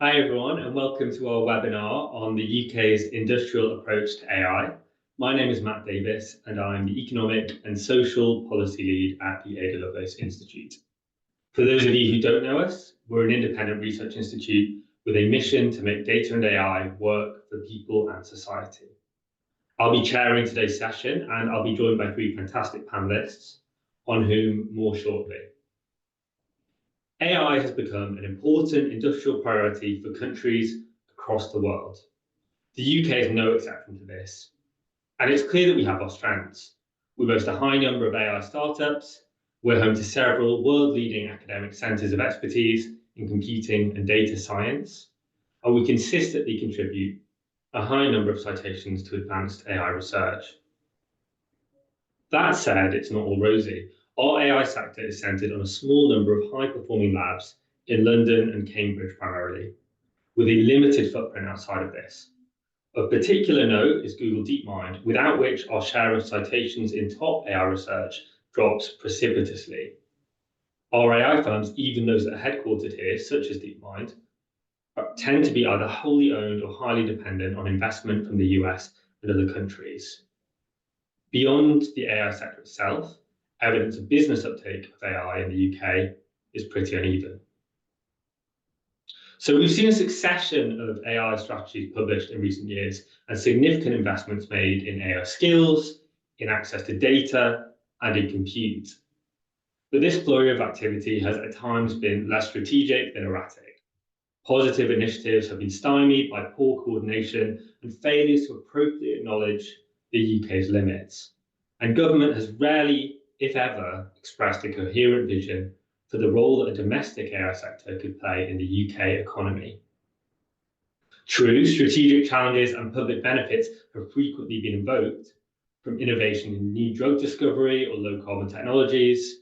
Hi everyone, and welcome to our webinar on the UK's industrial approach to AI. My name is Matt Davis, and I'm the Economic and Social Policy Lead at the Ada Lovelace Institute. For those of you who don't know us, we're an independent research institute with a mission to make data and AI work for people and society. I'll be chairing today's session, and I'll be joined by three fantastic panelists, on whom more shortly. AI has become an important industrial priority for countries across the world. The UK is no exception to this, and it's clear that we have our strengths. We boast a high number of AI startups, we're home to several world-leading academic centres of expertise in computing and data science, and we consistently contribute a high number of citations to advanced AI research. That said, it's not all rosy. Our AI sector is centred on a small number of high-performing labs in London and Cambridge primarily, with a limited footprint outside of this. Of particular note is Google DeepMind, without which our share of citations in top AI research drops precipitously. Our AI firms, even those that are headquartered here, such as DeepMind, tend to be either wholly owned or highly dependent on investment from the US and other countries. Beyond the AI sector itself, evidence of business uptake of AI in the UK is pretty uneven. So we've seen a succession of AI strategies published in recent years and significant investments made in AI skills, in access to data, and in compute. But this flurry of activity has at times been less strategic than erratic. Positive initiatives have been stymied by poor coordination and failures to appropriately acknowledge the UK's limits. And government has rarely, if ever, expressed a coherent vision for the role that a domestic AI sector could play in the UK economy. True, strategic challenges and public benefits have frequently been invoked, from innovation in new drug discovery or low carbon technologies,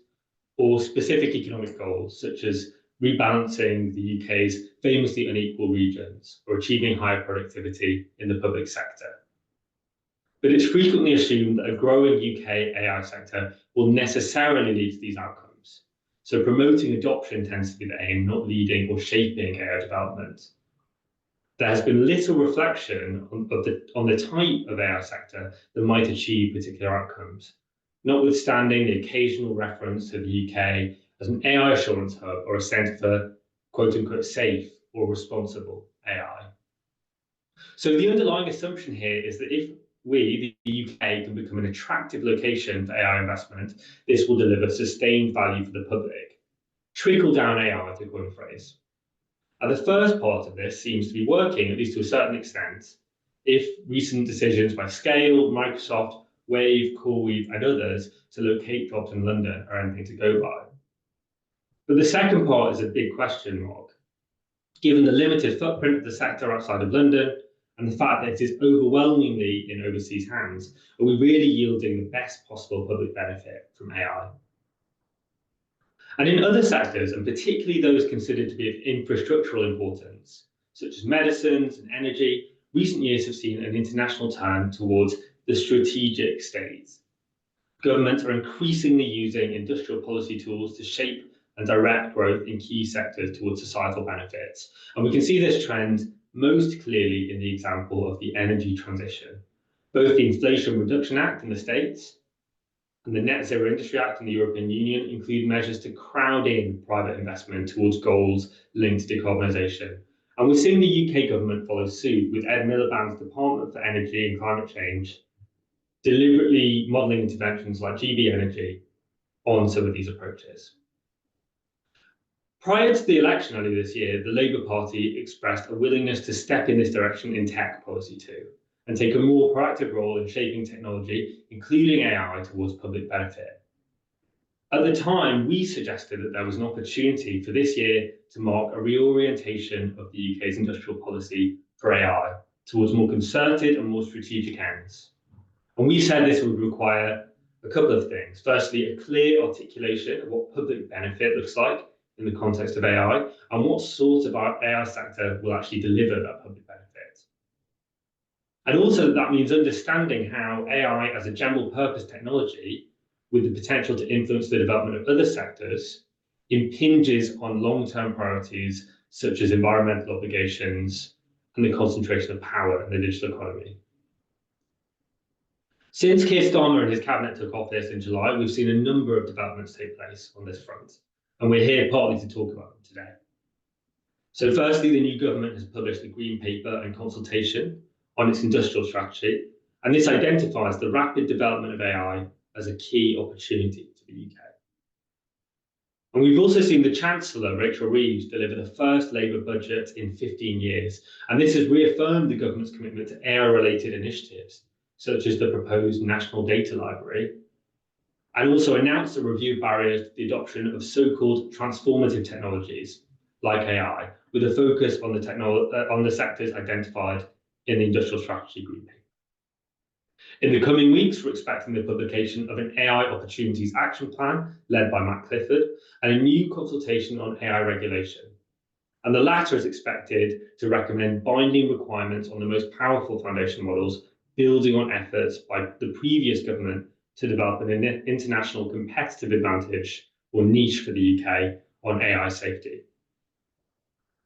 or specific economic goals, such as rebalancing the UK's famously unequal regions or achieving higher productivity in the public sector. But it's frequently assumed that a growing UK AI sector will necessarily lead to these outcomes. So promoting adoption tends to be the aim, not leading or shaping AI development. There has been little reflection on the type of AI sector that might achieve particular outcomes, notwithstanding the occasional reference to the UK as an AI assurance hub or a centre for quote-unquote safe or responsible AI. So the underlying assumption here is that if we, the UK, can become an attractive location for AI investment, this will deliver sustained value for the public. Trickle-down AI, to coin a phrase. And the first part of this seems to be working, at least to a certain extent, if recent decisions by Scale, Microsoft, Wave, CoreWeave, and others to locate jobs in London are anything to go by. But the second part is a big question mark. Given the limited footprint of the sector outside of London, and the fact that it is overwhelmingly in overseas hands, are we really yielding the best possible public benefit from AI? And in other sectors, and particularly those considered to be of infrastructural importance, such as medicines and energy, recent years have seen an international turn towards the strategic state. Governments are increasingly using industrial policy tools to shape and direct growth in key sectors towards societal benefits. And we can see this trend most clearly in the example of the energy transition. Both the Inflation Reduction Act in the States and the Net Zero Industry Act in the European Union include measures to crowd in private investment towards goals linked to decarbonisation. And we're seeing the UK government follow suit, with Ed Miliband's Department for Energy and Climate Change deliberately modelling interventions like GB Energy on some of these approaches. Prior to the election earlier this year, the Labour Party expressed a willingness to step in this direction in tech policy too, and take a more proactive role in shaping technology, including AI, towards public benefit. At the time, we suggested that there was an opportunity for this year to mark a reorientation of the UK's industrial policy for AI towards more concerted and more strategic ends. And we said this would require a couple of things. Firstly, a clear articulation of what public benefit looks like in the context of AI, and what sort of AI sector will actually deliver that public benefit. And also that means understanding how AI as a general purpose technology with the potential to influence the development of other sectors impinges on long-term priorities such as environmental obligations and the concentration of power in the digital economy. Since Keir Starmer and his cabinet took office in July, we've seen a number of developments take place on this front, and we're here partly to talk about them today. So firstly, the new government has published a green paper and consultation on its industrial strategy, and this identifies the rapid development of AI as a key opportunity for the UK. And we've also seen the Chancellor, Reeves, deliver the first Labour budget in 15 years, and this has reaffirmed the government's commitment to AI-related initiatives, such as the proposed National Data Library, and also announced a review of barriers to the adoption of so-called transformative technologies, like AI, with a focus on the sectors identified in the Industrial Strategy Green Paper. In the coming weeks, we're expecting the publication of an AI Opportunities Action Plan led by Matt Clifford and a new consultation on AI regulation. And the latter is expected to recommend binding requirements on the most powerful foundation models, building on efforts by the previous government to develop an international competitive advantage or niche for the UK on AI safety.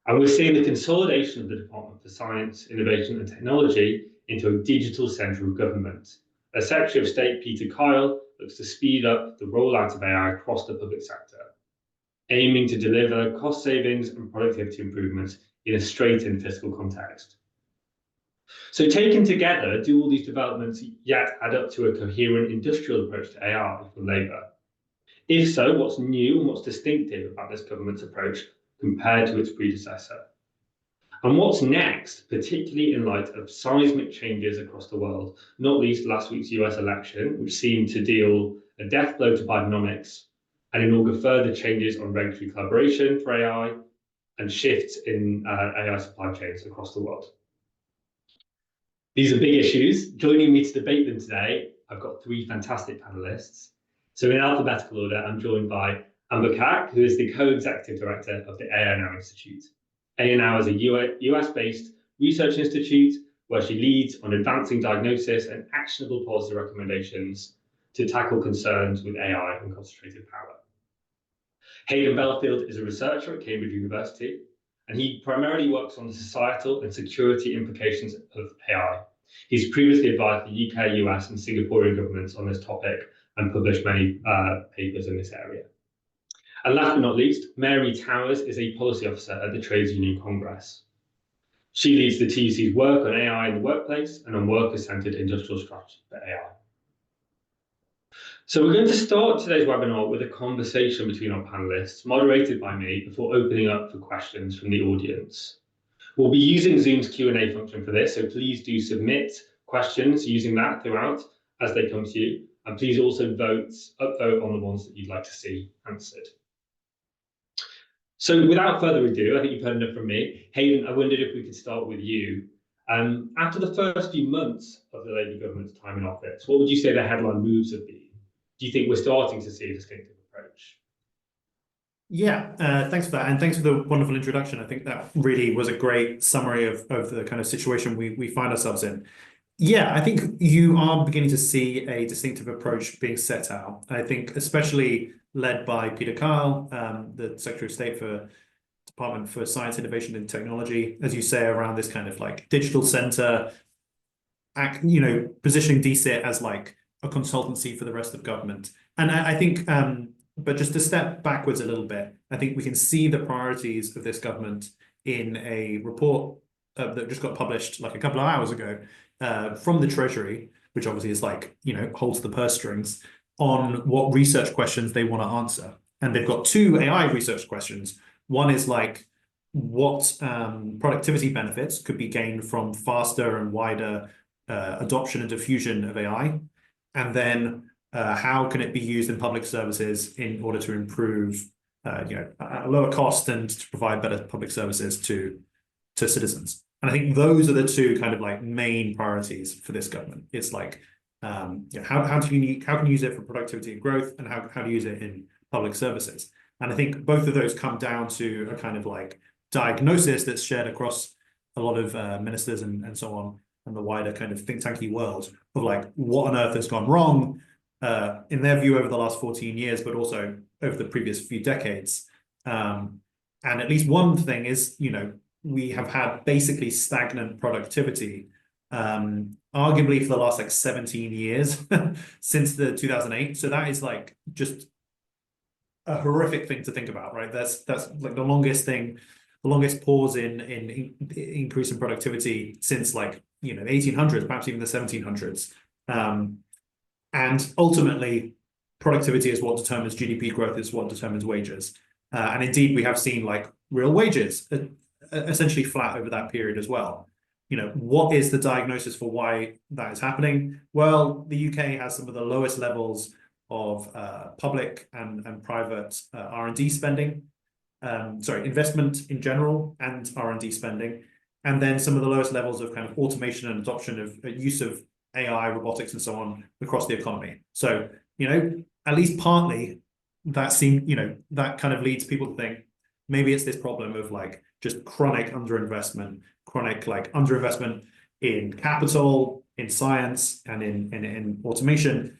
And we're seeing the consolidation of the Department for Science, Innovation and Technology into a digital centre of government. As Secretary of State Peter Kyle looks to speed up the rollout of AI across the public sector, aiming to deliver cost savings and productivity improvements in a straitened fiscal context. So taken together, do all these developments yet add up to a coherent industrial approach to AI from Labour? If so, what's new and what's distinctive about this government's approach compared to its predecessor? And what's next, particularly in light of seismic changes across the world, not least last week's US election, which seemed to deal a death blow to Bidenomics and inaugur further changes on regulatory collaboration for AI and shifts in AI supply chains across the world. These are big issues. Joining me to debate them today, I've got three fantastic panelists. So in alphabetical order, I'm joined by Amber Kack, who is the co-executive director of the AI Now Institute. AI Now is a US-based research institute where she leads on advancing diagnosis and actionable policy recommendations to tackle concerns with AI and concentrated power. Hayden Belfield is a researcher at Cambridge University, and he primarily works on the societal and security implications of AI. He's previously advised the UK, US, and Singaporean governments on this topic and published many papers in this area. And last but not least, Mary Towers is a policy officer at the Trades Union Congress. She leads the TUC's work on AI in the workplace and on worker-centred industrial strategy for AI. So we're going to start today's webinar with a conversation between our panelists, moderated by me, before opening up for questions from the audience. We'll be using Zoom's Q&A function for this, so please do submit questions using that throughout as they come to you. And please also upvote on the ones that you'd like to see answered. So without further ado, I think you've heard enough from me. Hayden, I wondered if we could start with you. After the first few months of the Labour government's time in office, what would you say the headline moves have been? Do you think we're starting to see a distinctive approach? Yeah, thanks for that. And thanks for the wonderful introduction. I think that really was a great summary of the kind of situation we find ourselves in. Yeah, I think you are beginning to see a distinctive approach being set out. I think especially led by Peter Kyle, the Secretary of State for Department for Science, Innovation and Technology, as you say, around this kind of like digital center, positioning DCIT as like a consultancy for the rest of government. And I think, but just to step backwards a little bit, I think we can see the priorities of this government in a report that just got published like a couple of hours ago from the Treasury, which obviously is like, holds the purse strings on what research questions they want to answer. And they've got two AI research questions. One is like, what productivity benefits could be gained from faster and wider adoption and diffusion of AI? And then how can it be used in public services in order to improve, at a lower cost and to provide better public services to citizens? And I think those are the two kind of like main priorities for this government. It's like, how can you use it for productivity and growth, and how to use it in public services? And I think both of those come down to a kind of like diagnosis that's shared across a lot of ministers and so on, and the wider kind of think tanky world of like what on earth has gone wrong in their view over the last 14 years, but also over the previous few decades. And at least one thing is, we have had basically stagnant productivity, arguably for the last like 17 years since the 2008. So that is like just a horrific thing to think about, right? That's like the longest pause in increase in productivity since like the 1800s, perhaps even the 1700s. And ultimately, productivity is what determines GDP growth, is what determines wages. And indeed, we have seen like real wages essentially flat over that period as well. What is the diagnosis for why that is happening? Well, the UK has some of the lowest levels of public and private R&D spending, investment in general and R&D spending, and then some of the lowest levels of kind of automation and adoption of use of AI, robotics, and so on across the economy. So, at least partly that that kind of leads people to think maybe it's this problem of like just chronic underinvestment in capital, in science, and in automation.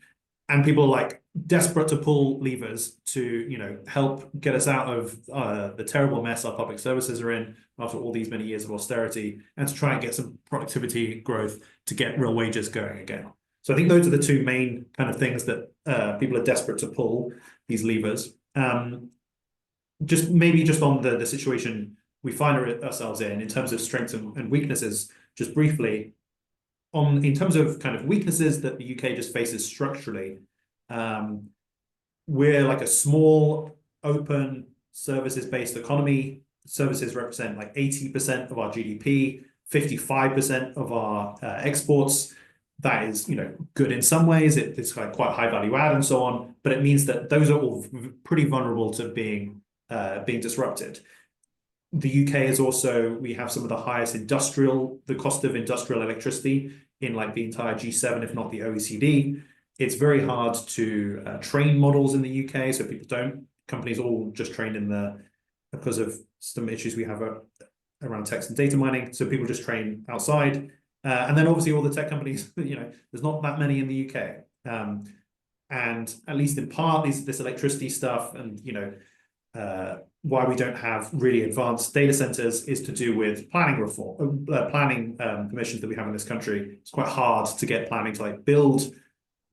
And people are like desperate to pull levers to, help get us out of the terrible mess our public services are in after all these many years of austerity, and to try and get some productivity growth to get real wages going again. So I think those are the two main kind of things that people are desperate to pull these levers. Just on the situation we find ourselves in terms of strengths and weaknesses, just briefly, in terms of kind of weaknesses that the UK just faces structurally, we're like a small, open, services-based economy. Services represent like 80% of our GDP, 55% of our exports. That is, good in some ways. It's like quite high value add and so on, but it means that those are all pretty vulnerable to being disrupted. The UK is also, we have some of the highest the cost of industrial electricity in like the entire G7, if not the OECD. It's very hard to train models in the UK, so companies all just train because of some issues we have around text and data mining, so people just train outside. And then obviously all the tech companies, there's not that many in the UK. And at least in part, this electricity stuff and, why we don't have really advanced data centers is to do with planning reform, planning permissions that we have in this country. It's quite hard to get planning to like build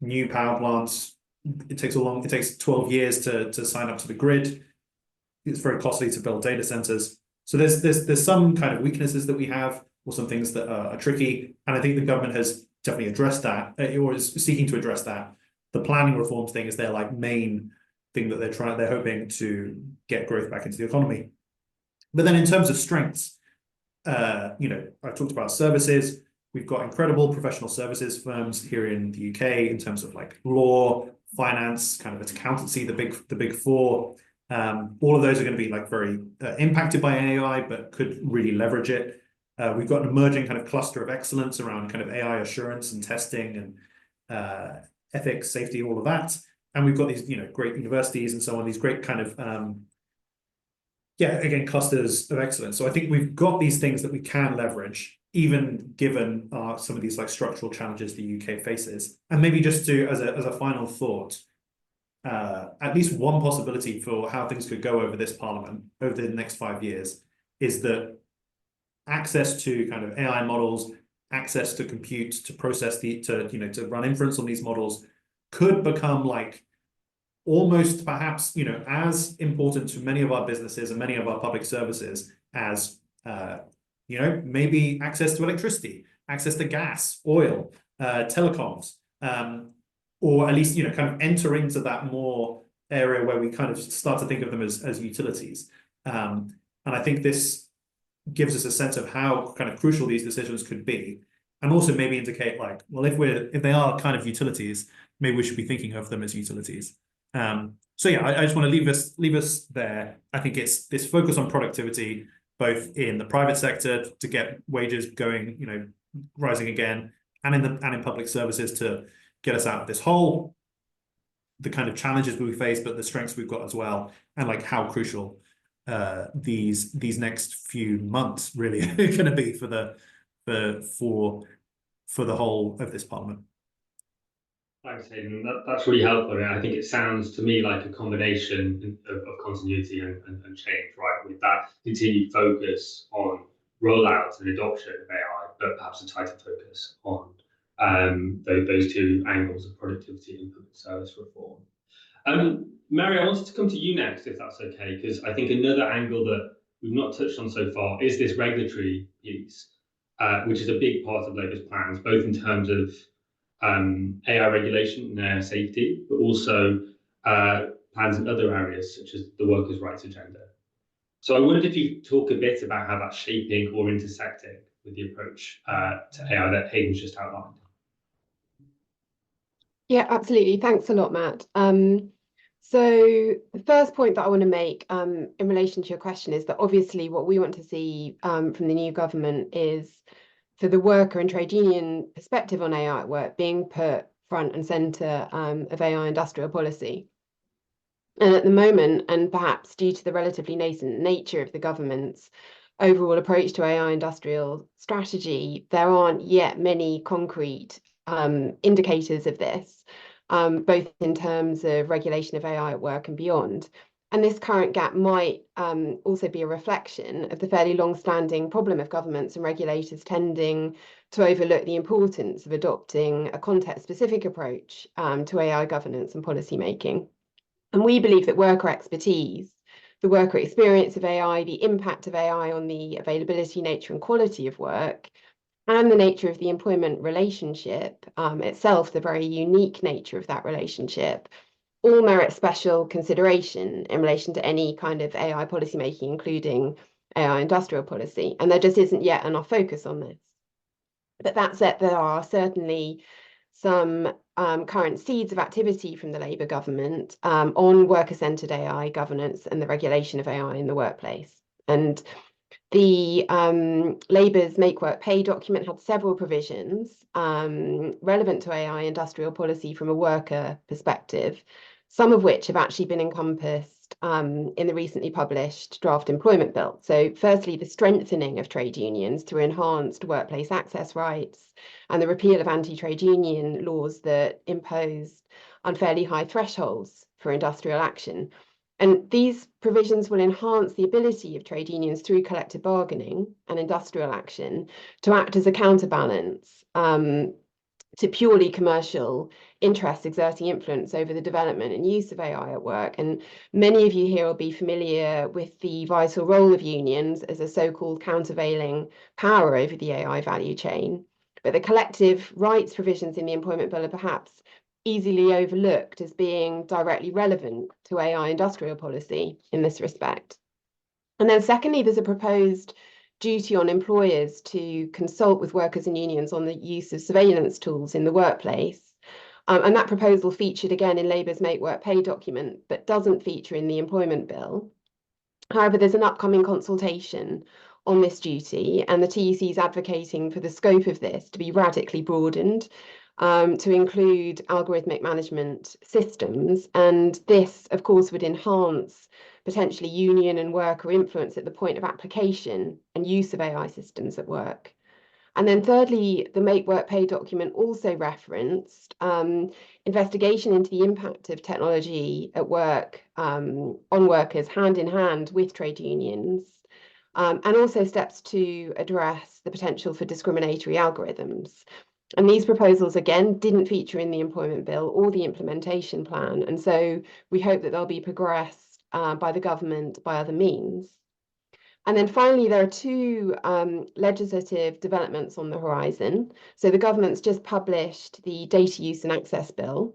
new power plants. It takes 12 years to sign up to the grid. It's very costly to build data centers. So there's some kind of weaknesses that we have, or some things that are tricky. And I think the government has definitely addressed that, or is seeking to address that. The planning reforms thing is their like main thing that they're hoping to get growth back into the economy. But then in terms of strengths, I've talked about services. We've got incredible professional services firms here in the UK in terms of like law, finance, kind of accountancy, the big four. All of those are going to be like very impacted by AI, but could really leverage it. We've got an emerging kind of cluster of excellence around kind of AI assurance and testing and ethics, safety, all of that. And we've got these, great universities and so on, these great kind of, again, clusters of excellence. So I think we've got these things that we can leverage, even given some of these like structural challenges the UK faces. And maybe just as a final thought, at least one possibility for how things could go over this parliament over the next 5 years is that access to kind of AI models, access to compute, to process to run inference on these models could become like almost perhaps, as important to many of our businesses and many of our public services as, maybe access to electricity, access to gas, oil, telecoms, or at least, kind of enter into that more area where we kind of start to think of them as utilities. And I think this gives us a sense of how kind of crucial these decisions could be, and also maybe indicate like, well, if they are kind of utilities, maybe we should be thinking of them as utilities. So yeah, I just want to leave us there. I think it's this focus on productivity, both in the private sector to get wages going, rising again, and in public services to get us out of this hole, the kind of challenges we face, but the strengths we've got as well, and like how crucial these next few months really are going to be for the whole of this parliament. Thanks, Hayden. That's really helpful. And I think it sounds to me like a combination of continuity and change, right? With that continued focus on rollout and adoption of AI, but perhaps a tighter focus on those two angles of productivity and public service reform. Mary, I wanted to come to you next, if that's okay, because I think another angle that we've not touched on so far is this regulatory piece, which is a big part of Labour's plans, both in terms of AI regulation and AI safety, but also plans in other areas such as the workers' rights agenda. So I wondered if you could talk a bit about how that's shaping or intersecting with the approach to AI that Hayden's just outlined. Yeah, absolutely. Thanks a lot, Matt. So the first point that I want to make in relation to your question is that obviously what we want to see from the new government is for the worker and trade union perspective on AI at work being put front and centre of AI industrial policy. And at the moment, and perhaps due to the relatively nascent nature of the government's overall approach to AI industrial strategy, there aren't yet many concrete indicators of this, both in terms of regulation of AI at work and beyond. And this current gap might also be a reflection of the fairly long-standing problem of governments and regulators tending to overlook the importance of adopting a context-specific approach to AI governance and policy making. And we believe that worker expertise, the worker experience of AI, the impact of AI on the availability, nature, and quality of work, and the nature of the employment relationship itself, the very unique nature of that relationship, all merit special consideration in relation to any kind of AI policymaking, including AI industrial policy. And there just isn't yet enough focus on this. But that said, there are certainly some current seeds of activity from the Labour government on worker-centred AI governance and the regulation of AI in the workplace. And the Labour's Make Work Pay document had several provisions relevant to AI industrial policy from a worker perspective, some of which have actually been encompassed in the recently published draft employment bill. So firstly, the strengthening of trade unions through enhanced workplace access rights and the repeal of anti-trade union laws that imposed unfairly high thresholds for industrial action. And these provisions will enhance the ability of trade unions through collective bargaining and industrial action to act as a counterbalance to purely commercial interests exerting influence over the development and use of AI at work. And many of you here will be familiar with the vital role of unions as a so-called countervailing power over the AI value chain. But the collective rights provisions in the employment bill are perhaps easily overlooked as being directly relevant to AI industrial policy in this respect. And then secondly, there's a proposed duty on employers to consult with workers and unions on the use of surveillance tools in the workplace. And that proposal featured again in Labour's Make Work Pay document, but doesn't feature in the employment bill. However, there's an upcoming consultation on this duty, and the TUC is advocating for the scope of this to be radically broadened to include algorithmic management systems. And this, of course, would enhance potentially union and worker influence at the point of application and use of AI systems at work. And then thirdly, the Make Work Pay document also referenced investigation into the impact of technology at work on workers hand in hand with trade unions, and also steps to address the potential for discriminatory algorithms. And these proposals, again, didn't feature in the employment bill or the implementation plan. And so we hope that they'll be progressed by the government by other means. And then finally, there are two legislative developments on the horizon. So the government's just published the Data Use and Access Bill.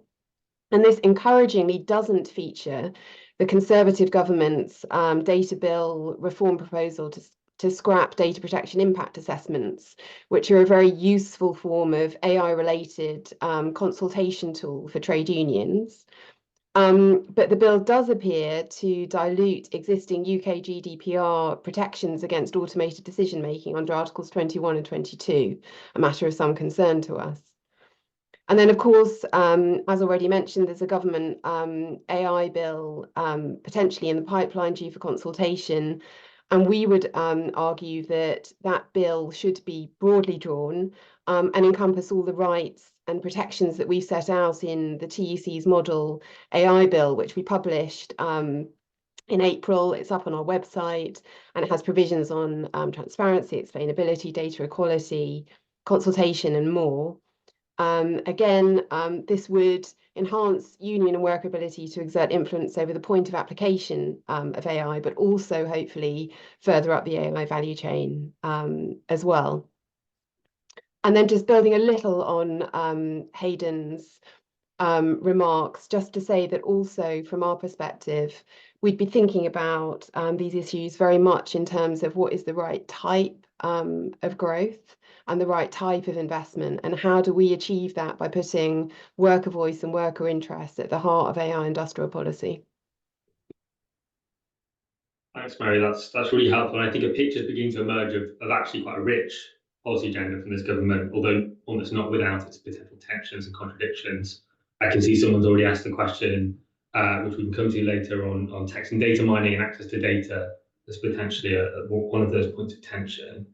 And this encouragingly doesn't feature the Conservative government's data bill reform proposal to scrap data protection impact assessments, which are a very useful form of AI-related consultation tool for trade unions. But the bill does appear to dilute existing UK GDPR protections against automated decision-making under Articles 21 and 22, a matter of some concern to us. And then, of course, as already mentioned, there's a government AI bill potentially in the pipeline due for consultation And we would argue that that bill should be broadly drawn and encompass all the rights and protections that we've set out in the TUC's model AI bill, which we published in April. It's up on our website, and it has provisions on transparency, explainability, data equality, consultation, and more. Again, this would enhance union and worker ability to exert influence over the point of application of AI, but also hopefully further up the AI value chain as well. And then just building a little on Hayden's remarks, just to say that also from our perspective, we'd be thinking about these issues very much in terms of what is the right type of growth and the right type of investment, and how do we achieve that by putting worker voice and worker interest at the heart of AI industrial policy. Thanks, Mary. That's really helpful. And I think a picture is beginning to emerge of actually quite a rich policy agenda from this government, although almost not without its potential tensions and contradictions. I can see someone's already asked the question, which we can come to later on text and data mining and access to data as potentially one of those points of tension.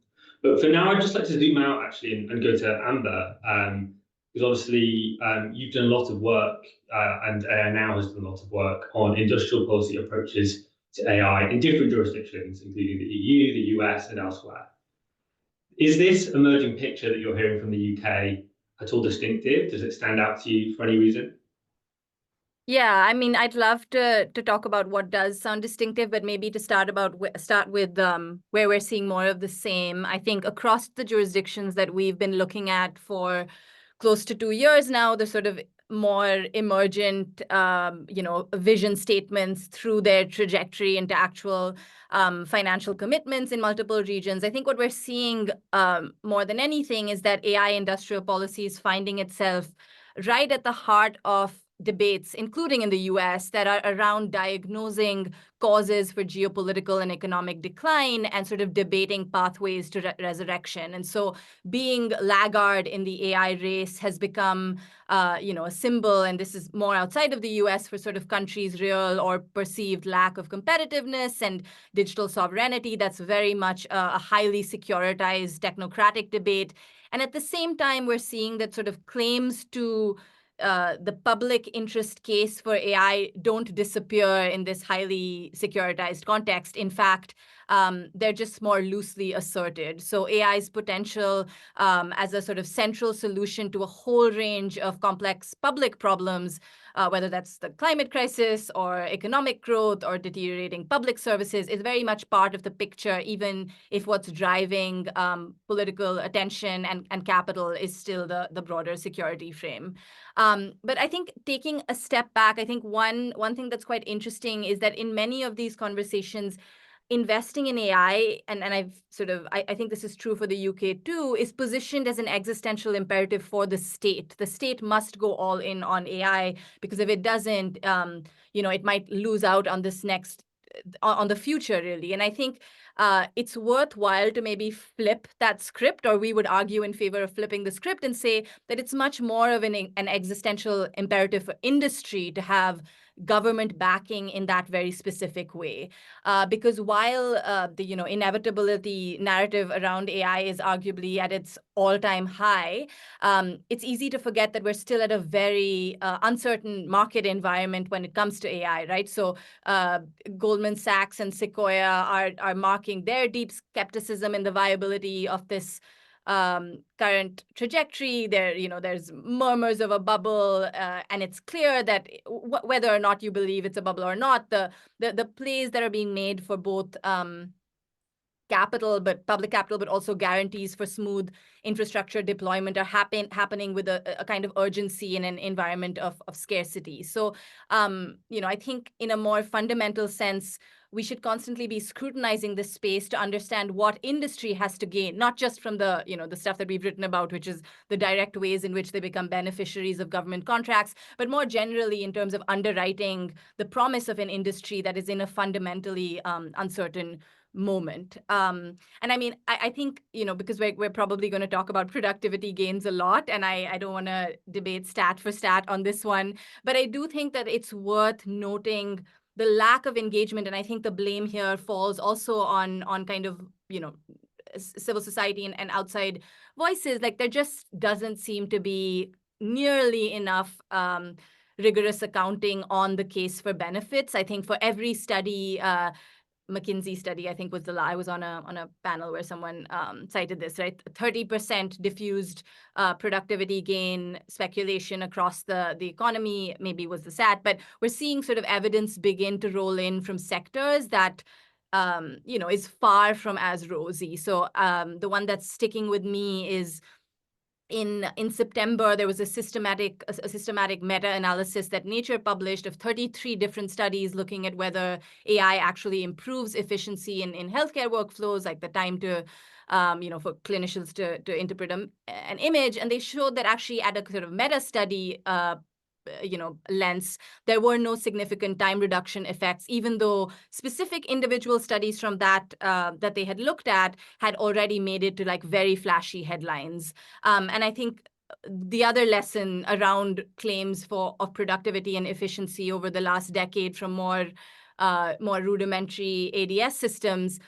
But for now, I'd just like to zoom out actually and go to Amber, because obviously you've done a lot of work and AI now has done a lot of work on industrial policy approaches to AI in different jurisdictions, including the EU, the US, and elsewhere. Is this emerging picture that you're hearing from the UK at all distinctive? Does it stand out to you for any reason? Yeah, I mean, I'd love to talk about what does sound distinctive, but maybe to start with where we're seeing more of the same. I think across the jurisdictions that we've been looking at for close to 2 years now, the sort of more emergent, vision statements through their trajectory into actual financial commitments in multiple regions. I think what we're seeing more than anything is that AI industrial policy is finding itself right at the heart of debates, including in the US, that are around diagnosing causes for geopolitical and economic decline and sort of debating pathways to resurrection. And so being laggard in the AI race has become a symbol, and this is more outside of the US, for sort of countries' real or perceived lack of competitiveness and digital sovereignty. That's very much a highly securitized technocratic debate. And at the same time, we're seeing that sort of claims to the public interest case for AI don't disappear in this highly securitized context. In fact, they're just more loosely asserted. So AI's potential as a sort of central solution to a whole range of complex public problems, whether that's the climate crisis or economic growth or deteriorating public services, is very much part of the picture, even if what's driving political attention and capital is still the broader security frame. But I think taking a step back, I think one thing that's quite interesting is that in many of these conversations, investing in AI, and I think this is true for the UK too, is positioned as an existential imperative for the state. The state must go all in on AI, because if it doesn't, it might lose out on on the future, really. And I think it's worthwhile to maybe flip that script, or we would argue in favor of flipping the script and say that it's much more of an existential imperative for industry to have government backing in that very specific way. Because while the inevitability narrative around AI is arguably at its all-time high, it's easy to forget that we're still at a very uncertain market environment when it comes to AI, right? So Goldman Sachs and Sequoia are marking their deep skepticism in the viability of this current trajectory. There's murmurs of a bubble, and it's clear that whether or not you believe it's a bubble or not, the plays that are being made for both public capital, but also guarantees for smooth infrastructure deployment are happening with a kind of urgency in an environment of scarcity. So, I think in a more fundamental sense, we should constantly be scrutinizing this space to understand what industry has to gain, not just from the stuff that we've written about, which is the direct ways in which they become beneficiaries of government contracts, but more generally in terms of underwriting the promise of an industry that is in a fundamentally uncertain moment. And I mean, I think, because we're probably going to talk about productivity gains a lot, and I don't want to debate stat for stat on this one, but I do think that it's worth noting the lack of engagement, and I think the blame here falls also on kind of, civil society and outside voices. Like, there just doesn't seem to be nearly enough rigorous accounting on the case for benefits. I think for every study, McKinsey study, I think I was on a panel where someone cited this, right? 30% diffused productivity gain speculation across the economy, maybe was the SAT, but we're seeing sort of evidence begin to roll in from sectors that is far from as rosy. So the one that's sticking with me is in September, there was a systematic meta-analysis that Nature published of 33 different studies looking at whether AI actually improves efficiency in healthcare workflows, like the time to, for clinicians to interpret an image. And they showed that actually at a sort of meta-study lens, there were no significant time reduction effects, even though specific individual studies from that they had looked at had already made it to like very flashy headlines. And I think the other lesson around claims of productivity and efficiency over the last decade from more rudimentary ADS systems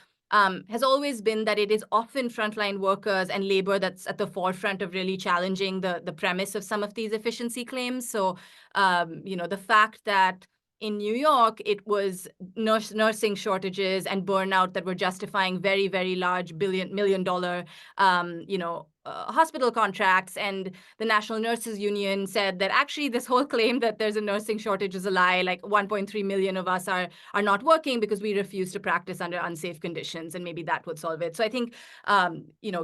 has always been that it is often frontline workers and labor that's at the forefront of really challenging the premise of some of these efficiency claims. So, the fact that in New York, it was nursing shortages and burnout that were justifying very, very large million-dollar, hospital contracts. And the National Nurses Union said that actually this whole claim that there's a nursing shortage is a lie. Like 1.3 million of us are not working because we refuse to practice under unsafe conditions, and maybe that would solve it. So I think,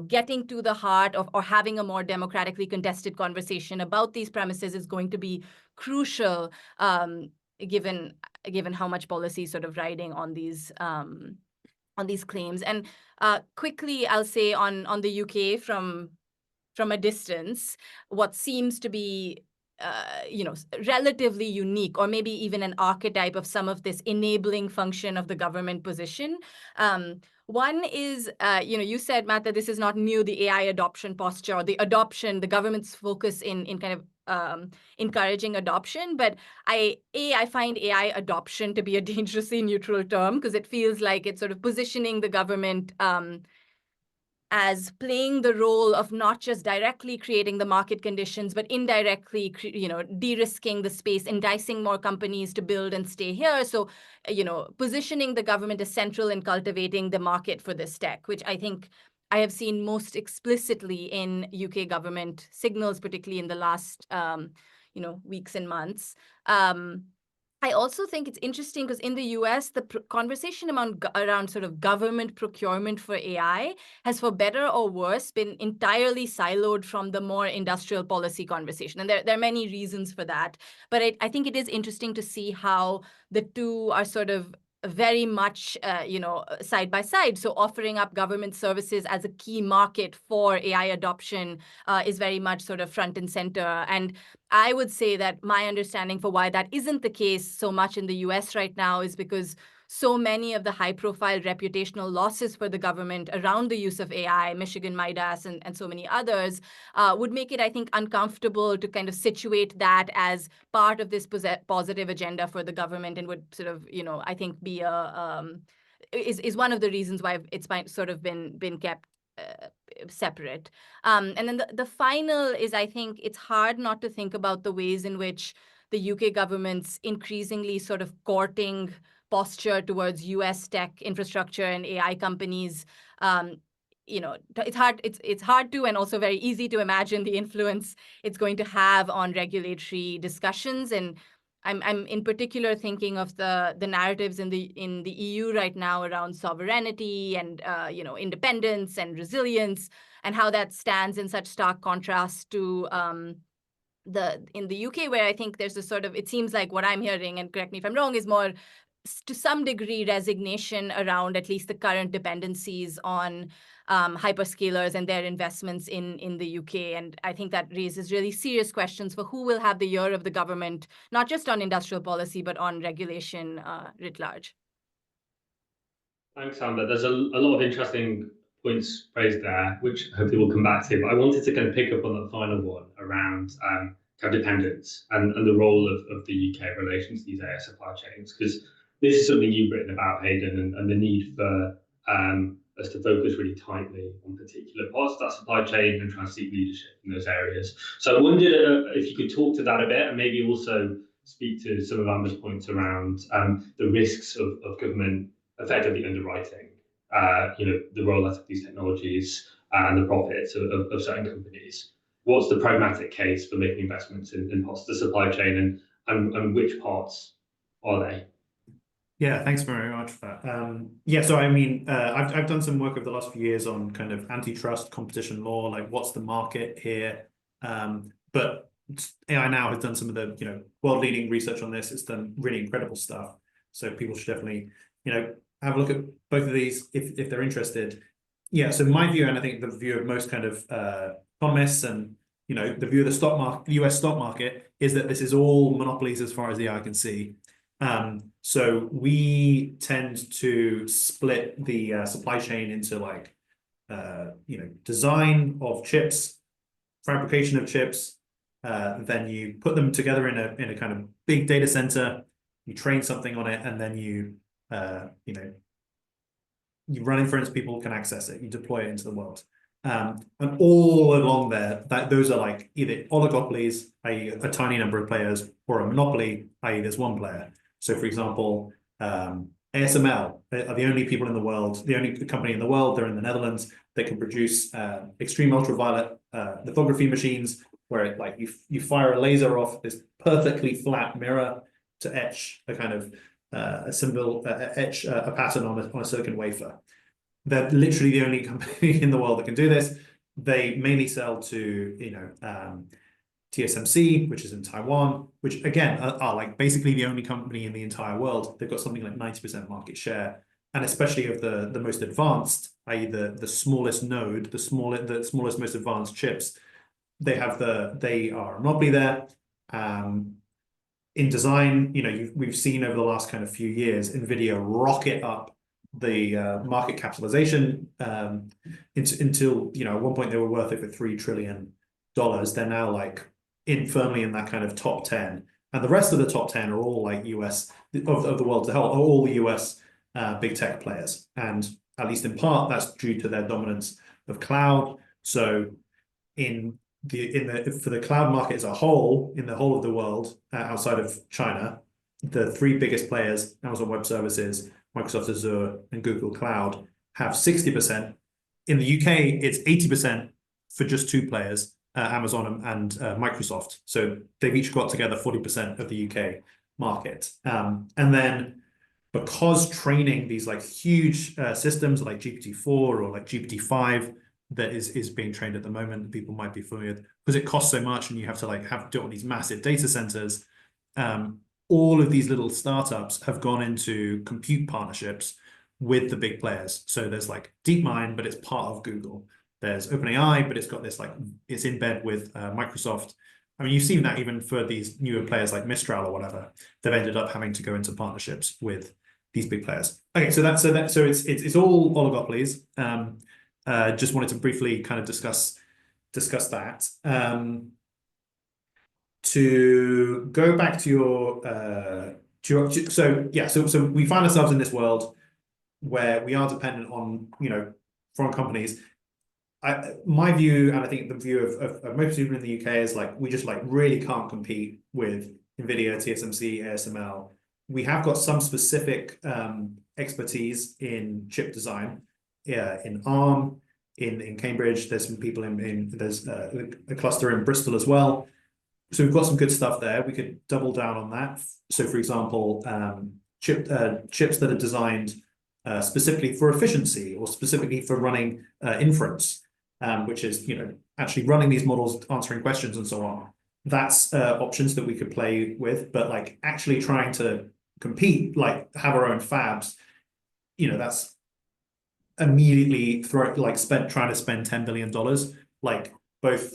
getting to the heart of or having a more democratically contested conversation about these premises is going to be crucial, given how much policy is sort of riding on these claims. And quickly, I'll say on the UK from a distance, what seems to be relatively unique, or maybe even an archetype of some of this enabling function of the government position. One is, you said, Matt, that this is not new, the AI adoption posture, or the government's focus in kind of encouraging adoption. But I find AI adoption to be a dangerously neutral term, because it feels like it's sort of positioning the government as playing the role of not just directly creating the market conditions, but indirectly, de-risking the space, enticing more companies to build and stay here. So, positioning the government as central in cultivating the market for this tech, which I think I have seen most explicitly in UK government signals, particularly in the last, weeks and months. I also think it's interesting because in the US, the conversation around sort of government procurement for AI has, for better or worse, been entirely siloed from the more industrial policy conversation. And there are many reasons for that. But I think it is interesting to see how the two are sort of very much, side by side. So offering up government services as a key market for AI adoption is very much sort of front and center. And I would say that my understanding for why that isn't the case so much in the US right now is because so many of the high-profile reputational losses for the government around the use of AI, Michigan Midas and so many others, would make it, I think, uncomfortable to kind of situate that as part of this positive agenda for the government, and would sort of, I think be is one of the reasons why it's sort of been kept separate. And then the final is, I think it's hard not to think about the ways in which the UK government's increasingly sort of courting posture towards US tech infrastructure and AI companies. It's hard to, and also very easy to imagine the influence it's going to have on regulatory discussions. And I'm in particular thinking of the narratives in the EU right now around sovereignty and independence and resilience, and how that stands in such stark contrast to in the UK, where I think there's a sort of, it seems like what I'm hearing, and correct me if I'm wrong, is more to some degree resignation around at least the current dependencies on hyperscalers and their investments in the UK. And I think that raises really serious questions for who will have the ear of the government, not just on industrial policy, but on regulation writ large. Thanks, Amber. There's a lot of interesting points raised there, which hopefully we'll come back to. But I wanted to kind of pick up on that final one around codependence and the role of the UK in relation to these AI supply chains, because this is something you've written about, Hayden, and the need for us to focus really tightly on particular parts of that supply chain and try and seek leadership in those areas. So I wondered if you could talk to that a bit, and maybe also speak to some of Amber's points around the risks of government effectively underwriting, the rollout of these technologies and the profits of certain companies. What's the pragmatic case for making investments in parts of the supply chain, and which parts are they? Yeah, thanks very much for that. Yeah, so I mean, I've done some work over the last few years on kind of antitrust competition law, like what's the market here. But AI Now has done some of the world-leading research on this. It's done really incredible stuff. So people should definitely have a look at both of these if they're interested. Yeah, so my view, and I think the view of most kind of economists and the view of the stock market, the US stock market, is that this is all monopolies as far as the eye can see. So we tend to split the supply chain into like, design of chips, fabrication of chips, then you put them together in a kind of big data center, you train something on it, and then you run inference, people can access it, you deploy it into the world. And all along there, those are like either oligopolies, i.e. a tiny number of players, or a monopoly, i.e. there's one player. So for example, ASML are the only people in the world, the only company in the world, they're in the Netherlands, that can produce extreme ultraviolet lithography machines where it, you fire a laser off this perfectly flat mirror to etch a kind of a symbol, etch a pattern on a silicon wafer. They're literally the only company in the world that can do this. They mainly sell to TSMC, which is in Taiwan, which again are like basically the only company in the entire world. They've got something like 90% market share, and especially of the most advanced, i.e. the smallest node, the smallest, most advanced chips. They are a monopoly there. In design, we've seen over the last kind of few years, NVIDIA rocket up the market capitalization until at one point they were worth over $3 trillion. They're now like firmly in that kind of top 10, and the rest of the top 10 are all like US of the world as a whole, are all the US big tech players, and at least in part that's due to their dominance of cloud. So for the cloud market as a whole, in the whole of the world outside of China, the three biggest players, Amazon Web Services, Microsoft Azure, and Google Cloud, have 60%. In the UK, it's 80% for just two players, Amazon and Microsoft. So they've each got together 40% of the UK market. And then because training these like huge systems like GPT-4 or like GPT-5 that is being trained at the moment, people might be familiar with, because it costs so much and you have to do it on these massive data centers. All of these little startups have gone into compute partnerships with the big players. So there's like DeepMind, but it's part of Google. There's OpenAI, but it's got this it's in bed with Microsoft. I mean, you've seen that even for these newer players like Mistral or whatever, they've ended up having to go into partnerships with these big players. Okay, so it's all oligopolies. Just wanted to briefly kind of discuss that. To go back to so we find ourselves in this world where we are dependent on foreign companies. My view, and I think the view of most people in the UK, is like we just really can't compete with NVIDIA, TSMC, ASML. We have got some specific expertise in chip design, in ARM, in Cambridge. There's some people there's a cluster in Bristol as well. So we've got some good stuff there. We could double down on that. So for example, chips that are designed specifically for efficiency or specifically for running inference, which is actually running these models, answering questions and so on. That's options that we could play with, but like actually trying to compete, like have our own fabs, that's immediately trying to spend $10 billion. Like both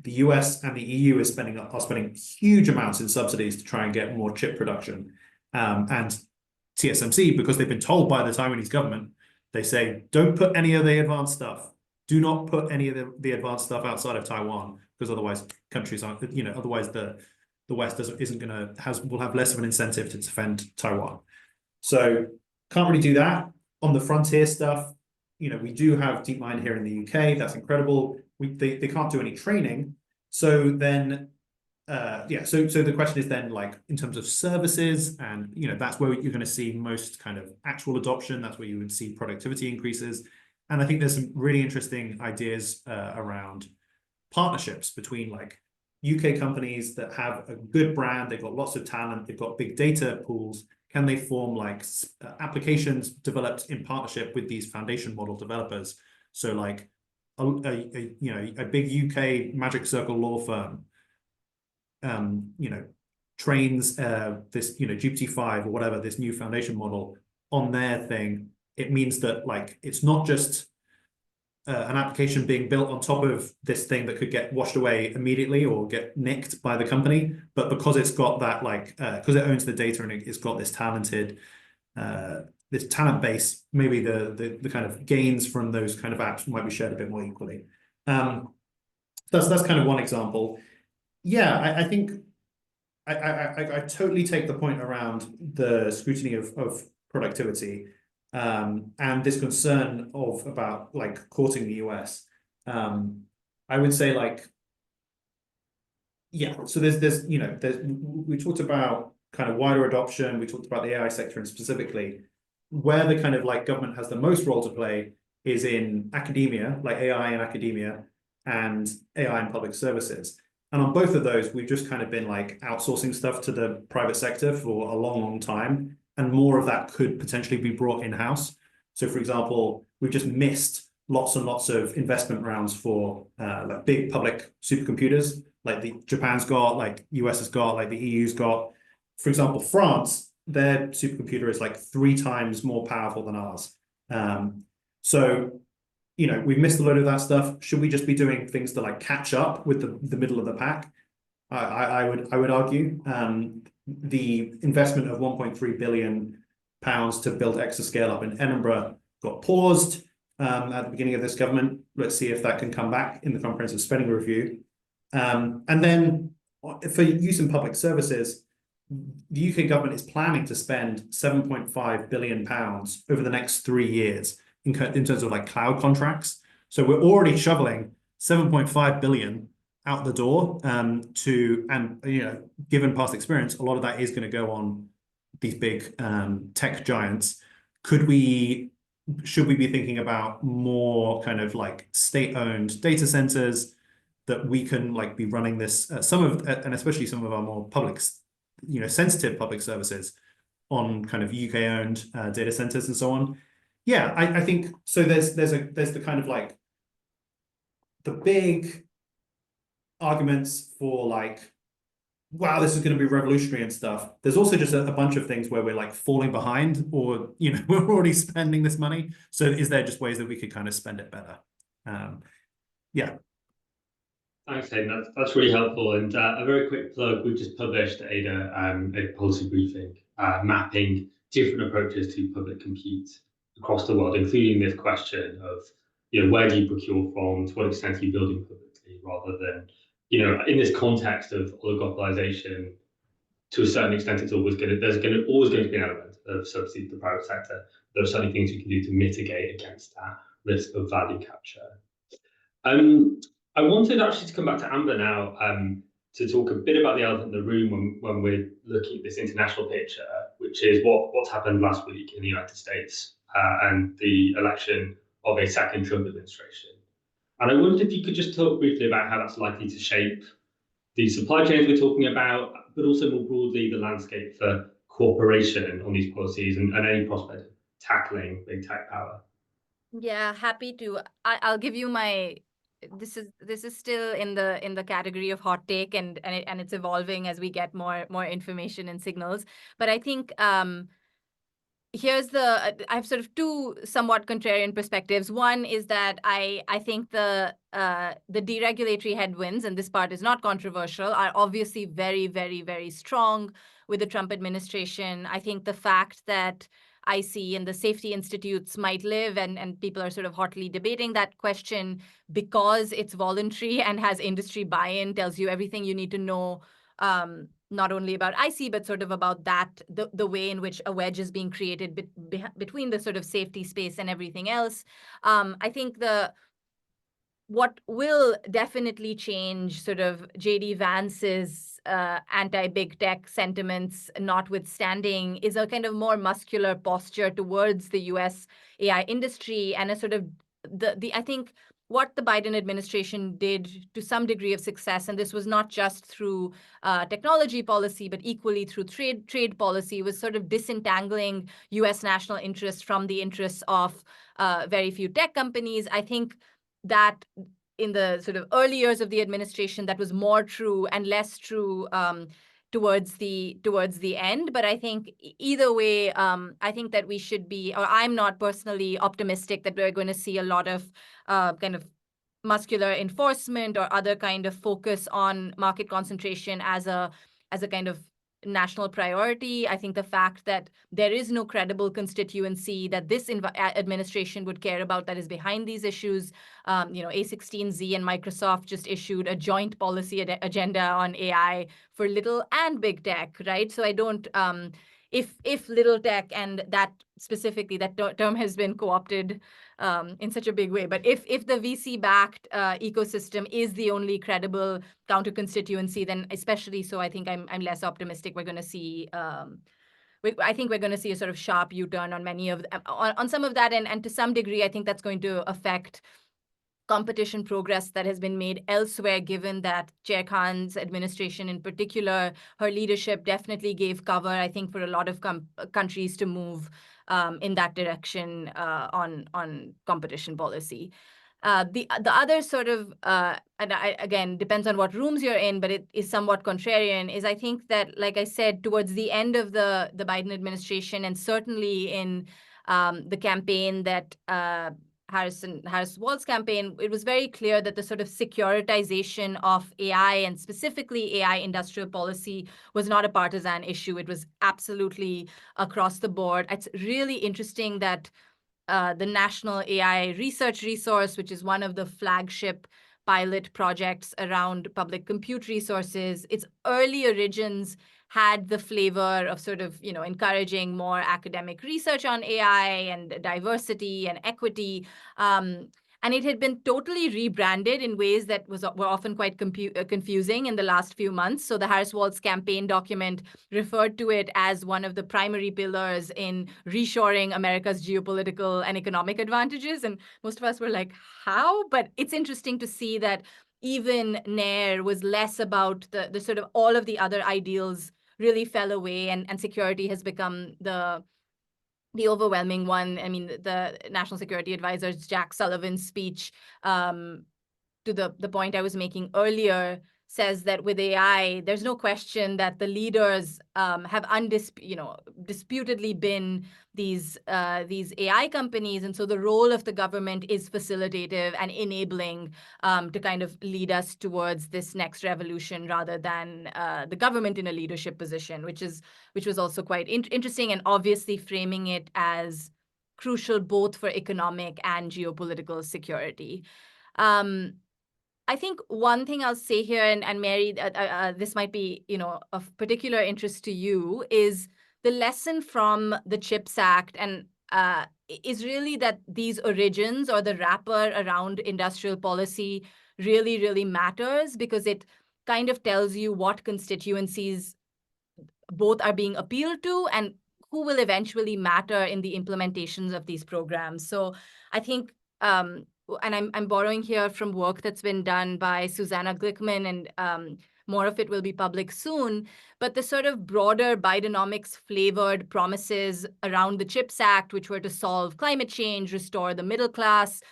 the US and the EU are spending huge amounts in subsidies to try and get more chip production. And TSMC, because they've been told by the Taiwanese government, they say, don't put any of the advanced stuff. Do not put any of the advanced stuff outside of Taiwan, because otherwise countries aren't, otherwise the the West will have less of an incentive to defend Taiwan. So can't really do that. On the frontier stuff, we do have DeepMind here in the UK. That's incredible. They can't do any training. So then, so the question is then, like, in terms of services, and that's where you're going to see most kind of actual adoption. That's where you would see productivity increases. And I think there's some really interesting ideas around partnerships between like UK companies that have a good brand, they've got lots of talent, they've got big data pools. Can they form like applications developed in partnership with these foundation model developers? So like a big UK Magic Circle law firm, trains this GPT-5 or whatever, this new foundation model on their thing. It means that like it's not just an application being built on top of this thing that could get washed away immediately or get nicked by the company, but because it's got that like because it owns the data and it's got this talented this talent base, maybe the kind of gains from those kind of apps might be shared a bit more equally. That's kind of one example. Yeah, I think I totally take the point around the scrutiny of productivity. And this concern about like courting the US. I would say like, yeah, so we talked about kind of wider adoption, we talked about the AI sector, and specifically where the kind of like government has the most role to play is in academia, like AI in academia and AI in public services. And on both of those, we've just kind of been like outsourcing stuff to the private sector for a long, long time. And more of that could potentially be brought in-house. So, for example, we've just missed lots and lots of investment rounds for like big public supercomputers, like Japan's got, like US has got, like the EU's got. For example, France, their supercomputer is like 3 times more powerful than ours. So, we've missed a load of that stuff. Should we just be doing things to like catch up with the middle of the pack? I would argue. The investment of £1.3 billion to build exascale up in Edinburgh got paused at the beginning of this government. Let's see if that can come back in the comprehensive spending review. And then for use in public services, the UK government is planning to spend £7.5 billion over the next 3 years in terms of like cloud contracts. So we're already shoveling £7.5 billion out the door given past experience, a lot of that is going to go on these big tech giants. Should we be thinking about more kind of like state-owned data centers that we can like be running this, and especially some of our more public, sensitive public services on kind of UK-owned data centers and so on. Yeah, I think so. There's the kind of like the big arguments for like, wow, this is going to be revolutionary and stuff. There's also just a bunch of things where we're like falling behind, or we're already spending this money. So is there just ways that we could kind of spend it better? Yeah. Thanks, Hayden. That's really helpful. And a very quick plug: we've just published a policy briefing mapping different approaches to public compute across the world, including this question of where do you procure from, to what extent are you building publicly, rather than in this context of oligopolization. To a certain extent, there's always going to be an element of subsidy to the private sector. There are certainly things you can do to mitigate against that risk of value capture. I wanted actually to come back to Amber now to talk a bit about the elephant in the room when we're looking at this international picture, which is what's happened last week in the United States and the election of a second Trump administration. And I wondered if you could just talk briefly about how that's likely to shape the supply chains we're talking about, but also more broadly the landscape for cooperation on these policies and any prospect of tackling big tech power. Yeah, happy to. I'll give you my. This is still in the category of hot take, and it's evolving as we get more information and signals. But I think I have sort of 2 somewhat contrarian perspectives. One is that I think the deregulatory headwinds, and this part is not controversial, are obviously very, very, very strong with the Trump administration. I think the fact that IC and the safety institutes might live, and people are sort of hotly debating that question because it's voluntary and has industry buy-in, tells you everything you need to know not only about IC, but sort of about that, the way in which a wedge is being created between the sort of safety space and everything else. I think what will definitely change sort of J.D. Vance's anti-big tech sentiments notwithstanding is a kind of more muscular posture towards the US AI industry, and a sort of I think what the Biden administration did to some degree of success, and this was not just through technology policy, but equally through trade policy, was sort of disentangling US national interests from the interests of very few tech companies. I think that in the sort of early years of the administration, that was more true and less true towards the end. But I think either way, I think that we should be, or I'm not personally optimistic that we're going to see a lot of kind of muscular enforcement or other kind of focus on market concentration as a kind of national priority. I think the fact that there is no credible constituency that this administration would care about that is behind these issues. A16Z and Microsoft just issued a joint policy agenda on AI for little and big tech, right? So I don't, if little tech, and that specifically, that term has been co-opted in such a big way. But if the VC-backed ecosystem is the only credible counter constituency, then especially so, I think I'm less optimistic we're going to see. I think we're going to see a sort of sharp U-turn on many of on some of that, and to some degree, I think that's going to affect competition progress that has been made elsewhere, given that Chair Khan's administration in particular, her leadership definitely gave cover, I think, for a lot of countries to move in that direction on competition policy. The other sort of, and again, depends on what rooms you're in, but it is somewhat contrarian, is I think that, like I said, towards the end of the Biden administration, and certainly in the campaign that Harris-Walz campaign, it was very clear that the sort of securitization of AI, and specifically AI industrial policy, was not a partisan issue. It was absolutely across the board. It's really interesting that the National AI Research Resource, which is one of the flagship pilot projects around public compute resources, its early origins had the flavor of sort of, encouraging more academic research on AI and diversity and equity. And it had been totally rebranded in ways that were often quite confusing in the last few months. So the Harris-Walz campaign document referred to it as one of the primary pillars in reshoring America's geopolitical and economic advantages. And most of us were like, how? But it's interesting to see that even Nair was less about the sort of all of the other ideals really fell away, and security has become the overwhelming one. I mean, the National Security Advisor's Jack Sullivan's speech, to the point I was making earlier, says that with AI, there's no question that the leaders have disputedly been these AI companies, and so the role of the government is facilitative and enabling to kind of lead us towards this next revolution, rather than the government in a leadership position, which was also quite interesting, and obviously framing it as crucial both for economic and geopolitical security. I think one thing I'll say here, and Mary, this might be, of particular interest to you, is the lesson from the CHIPS Act, and is really that these origins, or the wrapper around industrial policy, really, really matters, because it kind of tells you what constituencies both are being appealed to and who will eventually matter in the implementations of these programs. So I think, and I'm borrowing here from work that's been done by Susanna Glickman, and more of it will be public soon, but the sort of broader Bidenomics flavored promises around the CHIPS Act, which were to solve climate change, restore the middle class,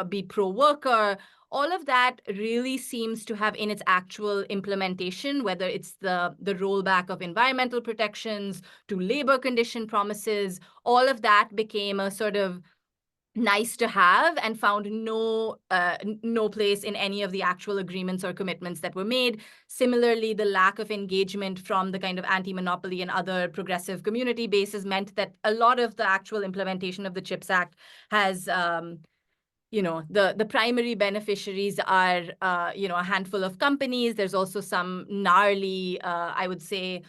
be pro-worker, all of that really seems to have in its actual implementation, whether it's the rollback of environmental protections to labor condition promises, all of that became a sort of nice to have and found no place in any of the actual agreements or commitments that were made. Similarly, the lack of engagement from the kind of anti-monopoly and other progressive community bases meant that a lot of the actual implementation of the CHIPS Act has the primary beneficiaries are, a handful of companies. There's also some gnarly, I would say,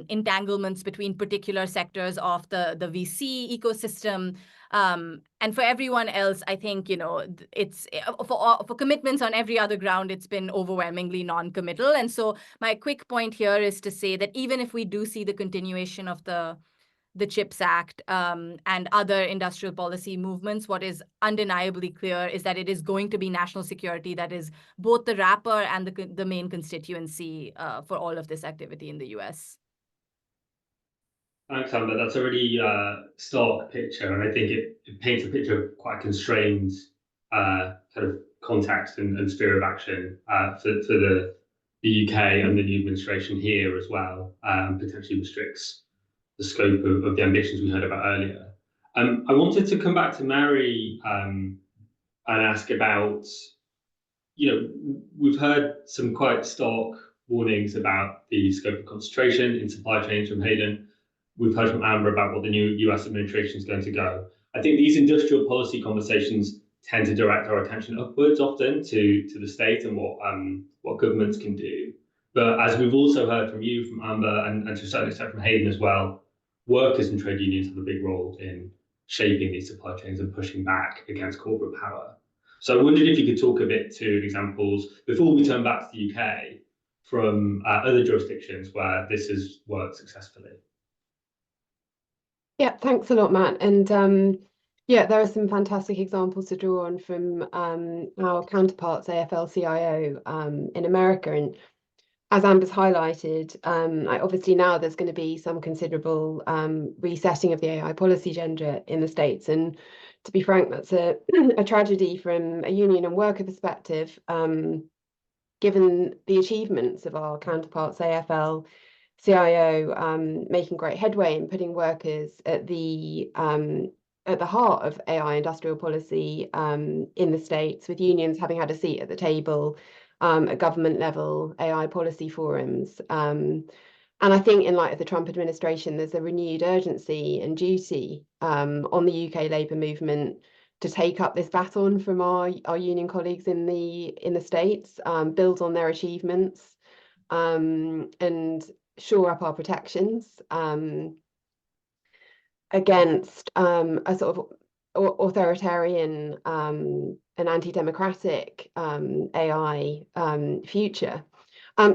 entanglements between particular sectors of the VC ecosystem. And for everyone else, I think, it's for commitments on every other ground, it's been overwhelmingly non-committal. And so my quick point here is to say that even if we do see the continuation of the CHIPS Act and other industrial policy movements, what is undeniably clear is that it is going to be national security that is both the wrapper and the main constituency for all of this activity in the US. Thanks, Amber. That's a really stark picture, and I think it paints a picture of quite a constrained kind of context and sphere of action for the UK and the new administration here as well, potentially restricts the scope of the ambitions we heard about earlier. I wanted to come back to Mary and ask about, we've heard some quite stark warnings about the scope of concentration in supply chains from Hayden. We've heard from Amber about what the new US administration is going to go. I think these industrial policy conversations tend to direct our attention upwards often to the state and what governments can do. But as we've also heard from you, from Amber, and to a certain extent from Hayden as well, workers and trade unions have a big role in shaping these supply chains and pushing back against corporate power. So I wondered if you could talk a bit to examples, before we turn back to the UK, from other jurisdictions where this has worked successfully. Yeah, thanks a lot, Matt. And yeah, there are some fantastic examples to draw on from our counterparts, AFL-CIO in America. And as Amber's highlighted, obviously now there's going to be some considerable resetting of the AI policy agenda in the States. And to be frank, that's a tragedy from a union and worker perspective, given the achievements of our counterparts, AFL, CIO, making great headway in putting workers at the heart of AI industrial policy in the States, with unions having had a seat at the table at government level, AI policy forums. And I think in light of the Trump administration, there's a renewed urgency and duty on the UK Labour movement to take up this baton from our union colleagues in the States, build on their achievements, and shore up our protections against a sort of authoritarian and anti-democratic AI future.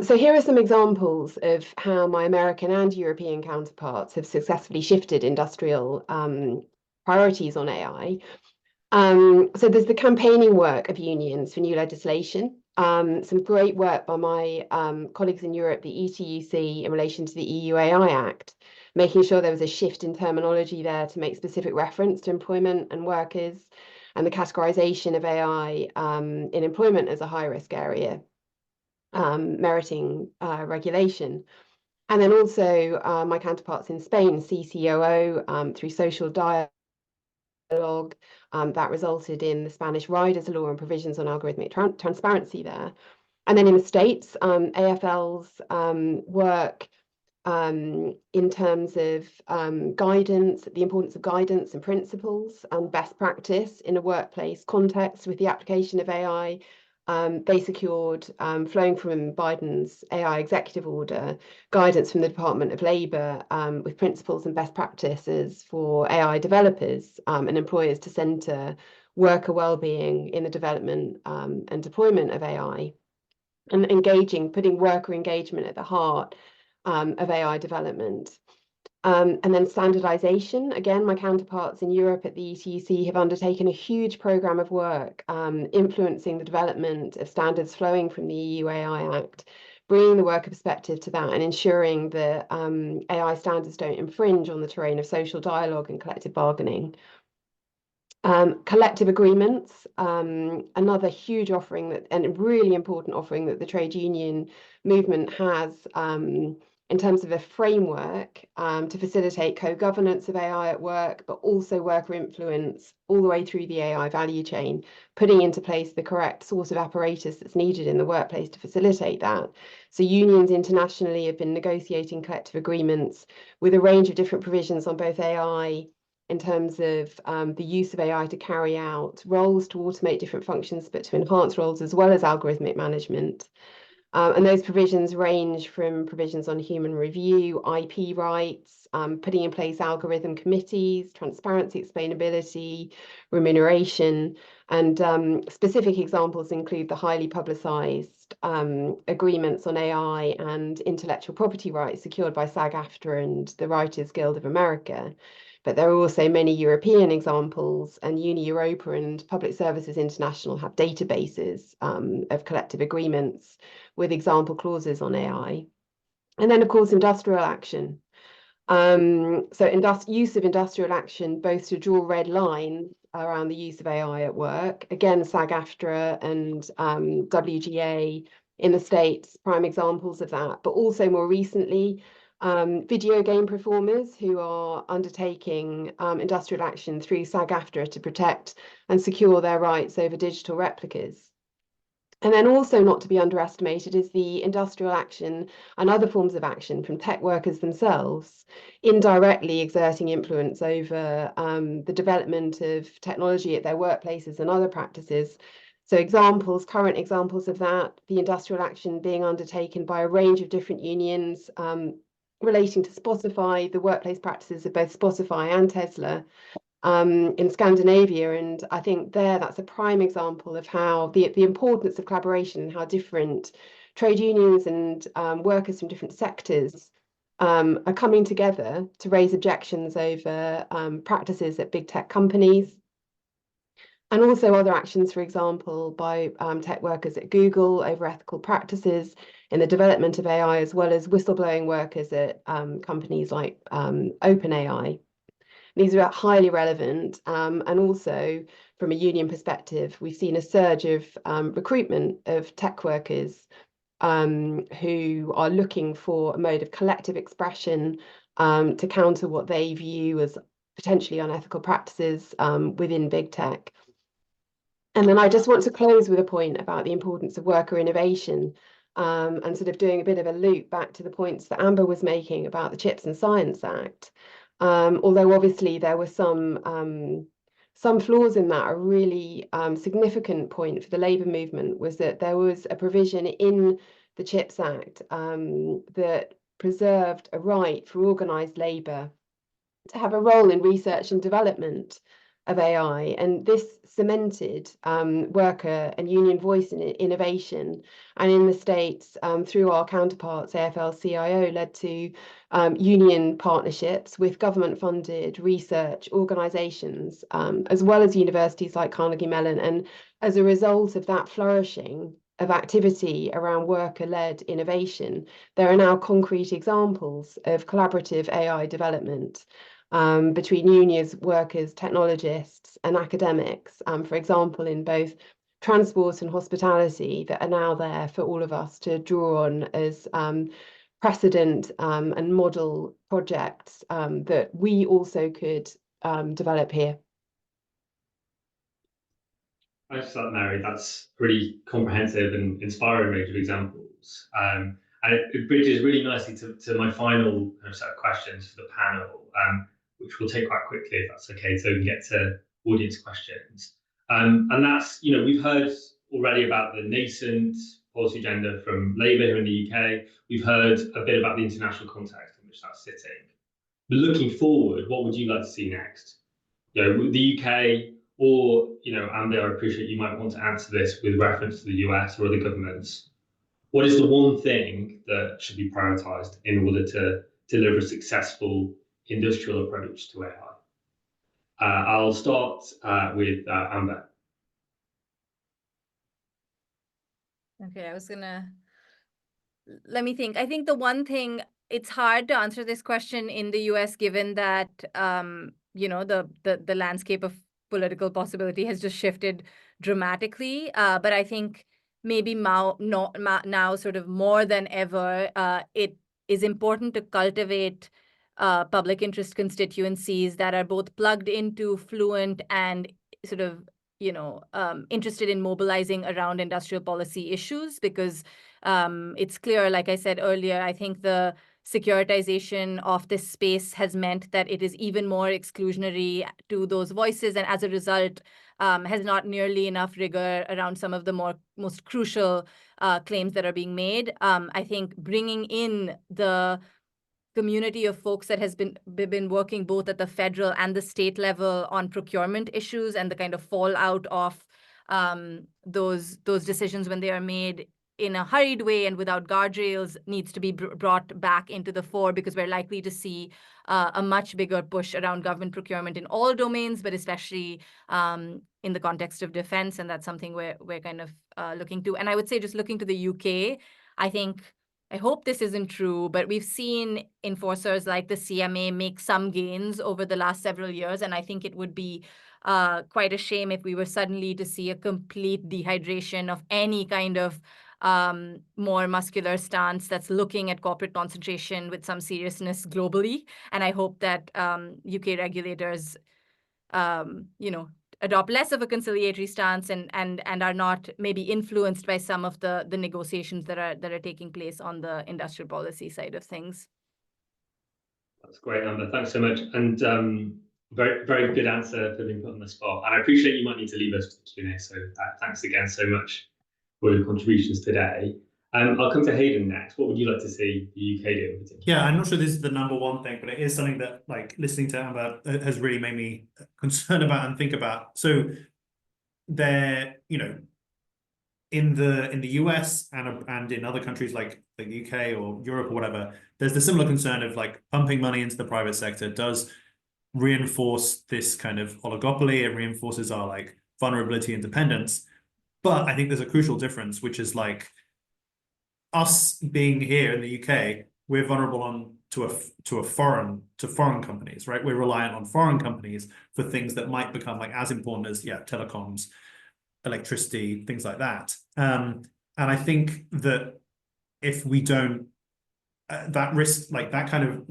So here are some examples of how my American and European counterparts have successfully shifted industrial priorities on AI. So there's the campaigning work of unions for new legislation. Some great work by my colleagues in Europe, the ETUC, in relation to the EU AI Act, making sure there was a shift in terminology there to make specific reference to employment and workers, and the categorization of AI in employment as a high-risk area, meriting regulation. And then also my counterparts in Spain, CCOO, through social dialogue, that resulted in the Spanish riders law and provisions on algorithmic transparency there. And then in the States, AFL's work in terms of guidance, the importance of guidance and principles and best practice in a workplace context with the application of AI. They secured, flowing from Biden's AI executive order, guidance from the Department of Labour with principles and best practices for AI developers and employers to centre worker well-being in the development and deployment of AI, and putting worker engagement at the heart of AI development. And then standardization. Again, my counterparts in Europe at the ETUC have undertaken a huge programme of work influencing the development of standards flowing from the EU AI Act, bringing the worker perspective to that and ensuring that AI standards don't infringe on the terrain of social dialogue and collective bargaining. Collective agreements, another huge offering and really important offering that the trade union movement has in terms of a framework to facilitate co-governance of AI at work, but also worker influence all the way through the AI value chain, putting into place the correct sort of apparatus that's needed in the workplace to facilitate that. So unions internationally have been negotiating collective agreements with a range of different provisions on both AI in terms of the use of AI to carry out roles, to automate different functions, but to enhance roles as well as algorithmic management. And those provisions range from provisions on human review, IP rights, putting in place algorithm committees, transparency, explainability, remuneration, and specific examples include the highly publicised agreements on AI and intellectual property rights secured by SAG-AFTRA and the Writers Guild of America. But there are also many European examples, and Uni-Europa and Public Services International have databases of collective agreements with example clauses on AI. And then, of course, industrial action. So use of industrial action, both to draw red lines around the use of AI at work. Again, SAG-AFTRA and WGA in the States, prime examples of that, but also more recently, video game performers who are undertaking industrial action through SAG-AFTRA to protect and secure their rights over digital replicas. And then also not to be underestimated is the industrial action and other forms of action from tech workers themselves, indirectly exerting influence over the development of technology at their workplaces and other practices. So current examples of that, the industrial action being undertaken by a range of different unions relating to Spotify, the workplace practices of both Spotify and Tesla, in Scandinavia, and I think that's a prime example of how the importance of collaboration and how different trade unions and workers from different sectors are coming together to raise objections over practices at big tech companies, and also other actions, for example, by tech workers at Google over ethical practices in the development of AI, as well as whistleblowing workers at companies like OpenAI. These are highly relevant, and also from a union perspective, we've seen a surge of recruitment of tech workers who are looking for a mode of collective expression to counter what they view as potentially unethical practices within big tech. And then I just want to close with a point about the importance of worker innovation, and sort of doing a bit of a loop back to the points that Amber was making about the Chips and Science Act. Although obviously there were some flaws in that, a really significant point for the labour movement was that there was a provision in the Chips Act that preserved a right for organised labour to have a role in research and development of AI, and this cemented worker and union voice in innovation, and in the States through our counterparts AFL-CIO led to union partnerships with government-funded research organisations as well as universities like Carnegie Mellon, and as a result of that flourishing of activity around worker-led innovation, there are now concrete examples of collaborative AI development between unions, workers, technologists, and academics, for example, in both transport and hospitality, that are now there for all of us to draw on as precedent and model projects that we also could develop here. Thanks for that, Mary. That's pretty comprehensive and inspiring range of examples. And it bridges really nicely to my final set of questions for the panel, which we'll take quite quickly, if that's okay, so we can get to audience questions. And that's, we've heard already about the nascent policy agenda from Labour here in the UK. We've heard a bit about the international context in which that's sitting. But looking forward, what would you like to see next? The UK, or, Amber, I appreciate you might want to answer this with reference to the US or other governments. What is the one thing that should be prioritised in order to deliver a successful industrial approach to AI? I'll start with Amber. Okay, let me think. I think the one thing, it's hard to answer this question in the US, given that, the landscape of political possibility has just shifted dramatically. But I think maybe now sort of more than ever, it is important to cultivate public interest constituencies that are both plugged into, fluent, and sort of interested in mobilizing around industrial policy issues, because it's clear, like I said earlier, I think the securitization of this space has meant that it is even more exclusionary to those voices, and as a result, has not nearly enough rigor around some of the most crucial claims that are being made. I think bringing in the community of folks that has been working both at the federal and the state level on procurement issues and the kind of fallout of those decisions when they are made in a hurried way and without guardrails needs to be brought back into the fore, because we're likely to see a much bigger push around government procurement in all domains, but especially in the context of defense. And that's something we're kind of looking to. And I would say, just looking to the UK, I hope this isn't true, but we've seen enforcers like the CMA make some gains over the last several years. And I think it would be quite a shame if we were suddenly to see a complete dehydration of any kind of more muscular stance that's looking at corporate concentration with some seriousness globally. And I hope that UK regulators, adopt less of a conciliatory stance and are not maybe influenced by some of the negotiations that are taking place on the industrial policy side of things. That's great, Amber. Thanks so much. And very, very good answer for being put on the spot. And I appreciate you might need to leave us for the Q&A. So thanks again so much for your contributions today. I'll come to Hayden next. What would you like to see the UK do in particular? Yeah, I'm not sure this is the number one thing, but it is something that, like, listening to Amber has really made me concerned about and think about. So there, in the US and in other countries like the UK or Europe or whatever, there's the similar concern of like pumping money into the private sector does reinforce this kind of oligopoly. It reinforces our like vulnerability and dependence. But I think there's a crucial difference, which is like us being here in the UK, we're vulnerable to foreign companies, right? We're reliant on foreign companies for things that might become like as important as telecoms, electricity, things like that. And I think that if we don't, that risk, like that kind of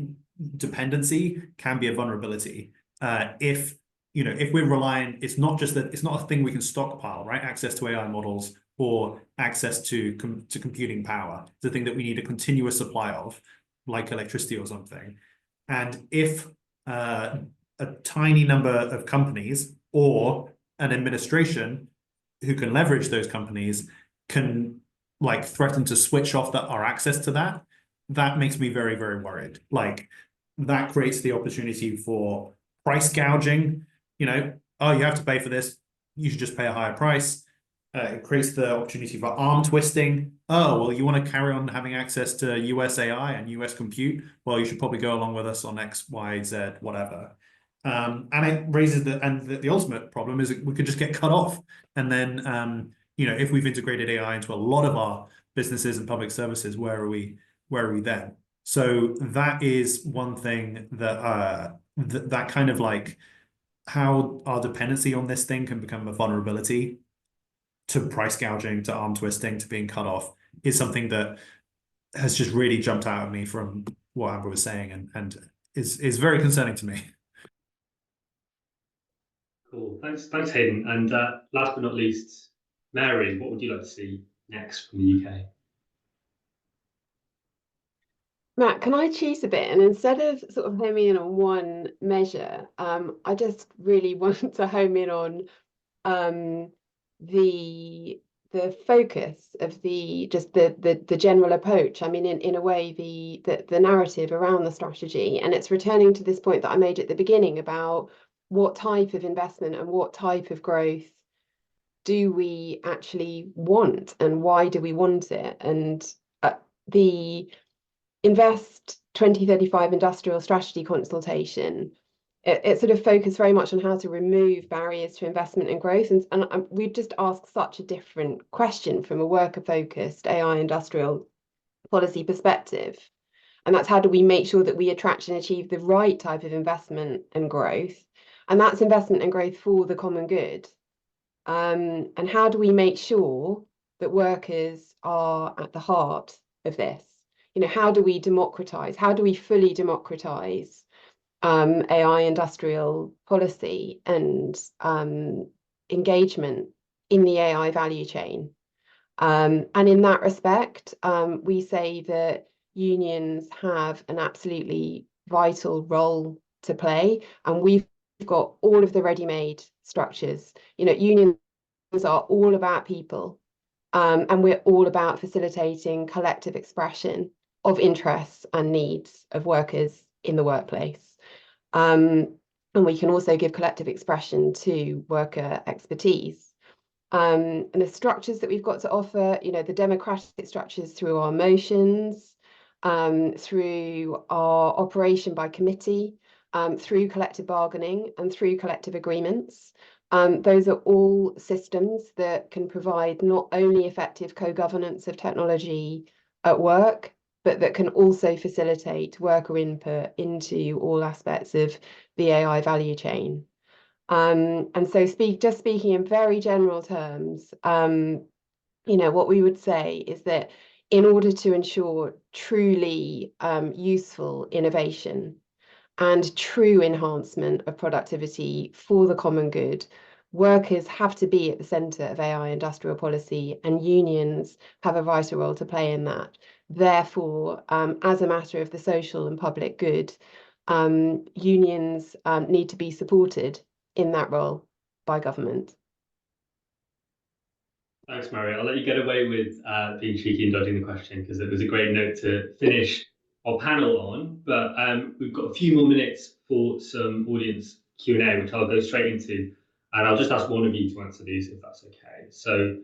dependency can be a vulnerability. If we're reliant, it's not a thing we can stockpile, right? Access to AI models or access to computing power. It's a thing that we need a continuous supply of, like electricity or something. And if a tiny number of companies or an administration who can leverage those companies can like threaten to switch off our access to that makes me very, very worried. Like that creates the opportunity for price gouging. Oh, you have to pay for this, you should just pay a higher price. It creates the opportunity for arm twisting. Oh, well, you want to carry on having access to US AI and US compute? Well, you should probably go along with us on X, Y, Z, whatever. And it raises the ultimate problem is that we could just get cut off. And then, if we've integrated AI into a lot of our businesses and public services, where are we then? So that is one thing that that kind of like how our dependency on this thing can become a vulnerability to price gouging, to arm twisting, to being cut off is something that has just really jumped out at me from what Amber was saying and is very concerning to me. Cool. Thanks, Hayden. And last but not least, Mary, what would you like to see next from the UK? Matt, can I choose a bit? And instead of sort of homing in on one measure, I just really want to home in on the focus of the general approach. I mean, in a way, the narrative around the strategy, and it's returning to this point that I made at the beginning about what type of investment and what type of growth do we actually want, and why do we want it? And the Invest 2035 industrial strategy consultation, it sort of focused very much on how to remove barriers to investment and growth. And we've just asked such a different question from a worker-focused AI industrial policy perspective. And that's how do we make sure that we attract and achieve the right type of investment and growth? And that's investment and growth for the common good. And how do we make sure that workers are at the heart of this? How do we democratize? How do we fully democratize AI industrial policy and engagement in the AI value chain? And in that respect, we say that unions have an absolutely vital role to play, and we've got all of the ready-made structures. You know, unions are all about people, and we're all about facilitating collective expression of interests and needs of workers in the workplace. And we can also give collective expression to worker expertise. And the structures that we've got to offer, you know, the democratic structures through our motions, through our operation by committee, through collective bargaining and through collective agreements. Those are all systems that can provide not only effective co-governance of technology at work, but that can also facilitate worker input into all aspects of the AI value chain. And so just speaking in very general terms, you know, what we would say is that in order to ensure truly useful innovation and true enhancement of productivity for the common good, workers have to be at the centre of AI industrial policy, and unions have a vital role to play in that. Therefore, as a matter of the social and public good, unions need to be supported in that role by government. Thanks, Mary. I'll let you get away with being cheeky and dodging the question, because it was a great note to finish our panel on. But we've got a few more minutes for some audience Q&A, which I'll go straight into. And I'll just ask one of you to answer these, if that's okay. So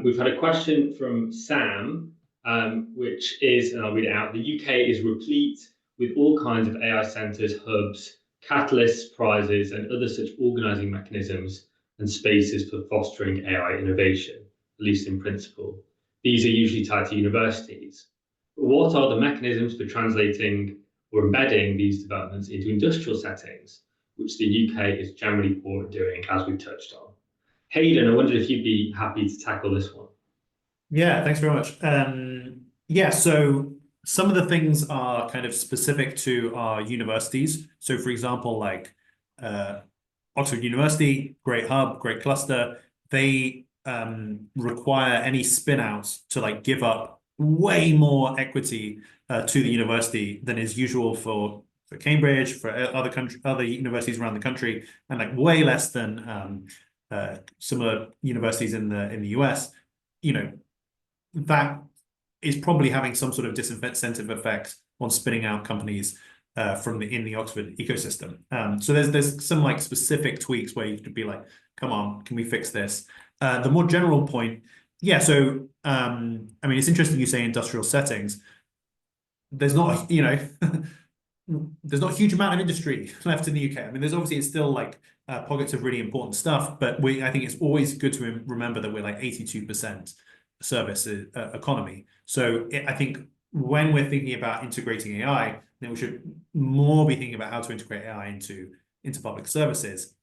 we've had a question from Sam, which is, and I'll read it out, the UK is replete with all kinds of AI centres, hubs, catalysts, prizes, and other such organising mechanisms and spaces for fostering AI innovation, at least in principle. These are usually tied to universities. But what are the mechanisms for translating or embedding these developments into industrial settings, which the UK is generally poor at doing, as we touched on? Hayden, I wondered if you'd be happy to tackle this one. Yeah, thanks very much. Yeah, so some of the things are kind of specific to our universities. So for example, like Oxford University, great hub, great cluster, they require any spin outs to like give up way more equity to the university than is usual for Cambridge, for other universities around the country, and like way less than similar universities in the US. You know, that is probably having some sort of disincentive effect on spinning out companies from in the Oxford ecosystem. So there's some like specific tweaks where you could be like, come on, can we fix this? The more general point, yeah. So I mean, it's interesting you say industrial settings. There's not, you know, there's not a huge amount of industry left in the UK. I mean, there's obviously it's still like pockets of really important stuff, but I think it's always good to remember that we're like 82% service economy. So I think when we're thinking about integrating AI, then we should more be thinking about how to integrate AI into public services,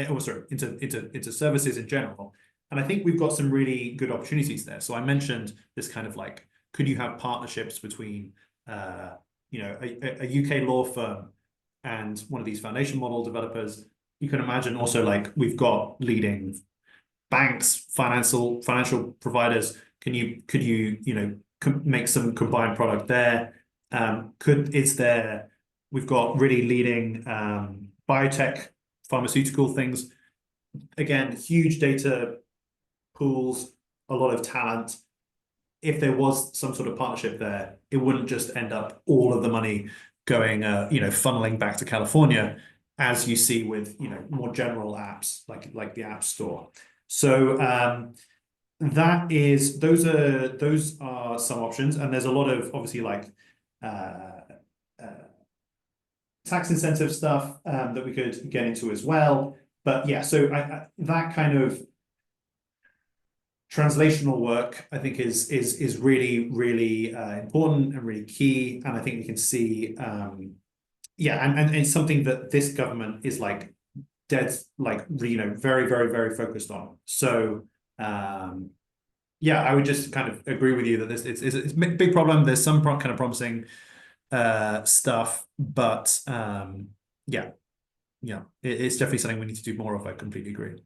or sorry, into services in general. And I think we've got some really good opportunities there. So I mentioned this kind of like, could you have partnerships between you know, a UK law firm and one of these foundation model developers? You can imagine also like we've got leading banks, financial providers. Could you know, make some combined product there? We've got really leading biotech, pharmaceutical things. Again, huge data pools, a lot of talent. If there was some sort of partnership there, it wouldn't just end up all of the money going, you know, funneling back to California, as you see with, you know, more general apps like the App Store. So those are some options, and there's a lot of obviously like tax incentive stuff that we could get into as well. But yeah, so that kind of translational work, I think, is really, really important and really key. And I think we can see, yeah, and it's something that this government is like dead, like, you know, very, very, very focused on. So yeah, I would just kind of agree with you that it's a big problem. There's some kind of promising stuff, but yeah, it's definitely something we need to do more of. I completely agree.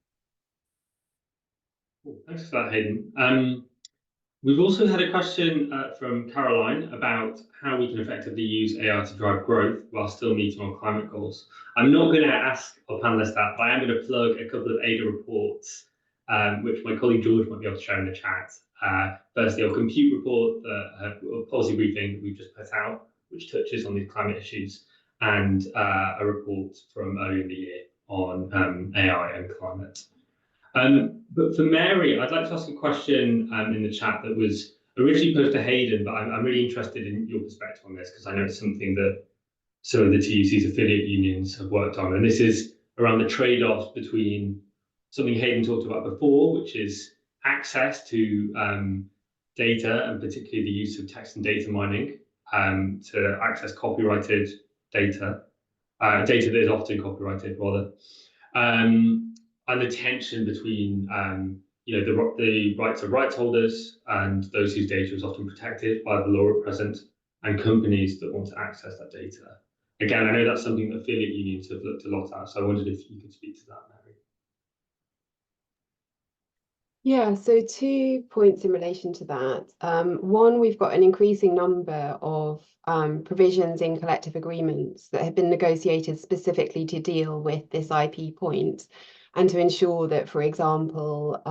Cool. Thanks for that, Hayden. We've also had a question from Caroline about how we can effectively use AI to drive growth while still meeting our climate goals. I'm not going to ask our panelists that, but I am going to plug a couple of ADA reports, which my colleague George might be able to share in the chat. Firstly, our compute report, a policy briefing that we've just put out, which touches on these climate issues, and a report from earlier in the year on AI and climate. But for Mary, I'd like to ask a question in the chat that was originally posed to Hayden, but I'm really interested in your perspective on this because I know it's something that some of the TUC's affiliate unions have worked on. And this is around the trade-offs between something Hayden talked about before, which is access to data, and particularly the use of text and data mining to access copyrighted data, data that is often copyrighted, rather. And the tension between the rights of rights holders and those whose data is often protected by the law at present, and companies that want to access that data. Again, I know that's something that affiliate unions have looked a lot at, so I wondered if you could speak to that, Mary. Yeah, so 2 points in relation to that. One, we've got an increasing number of provisions in collective agreements that have been negotiated specifically to deal with this IP point and to ensure that, for example,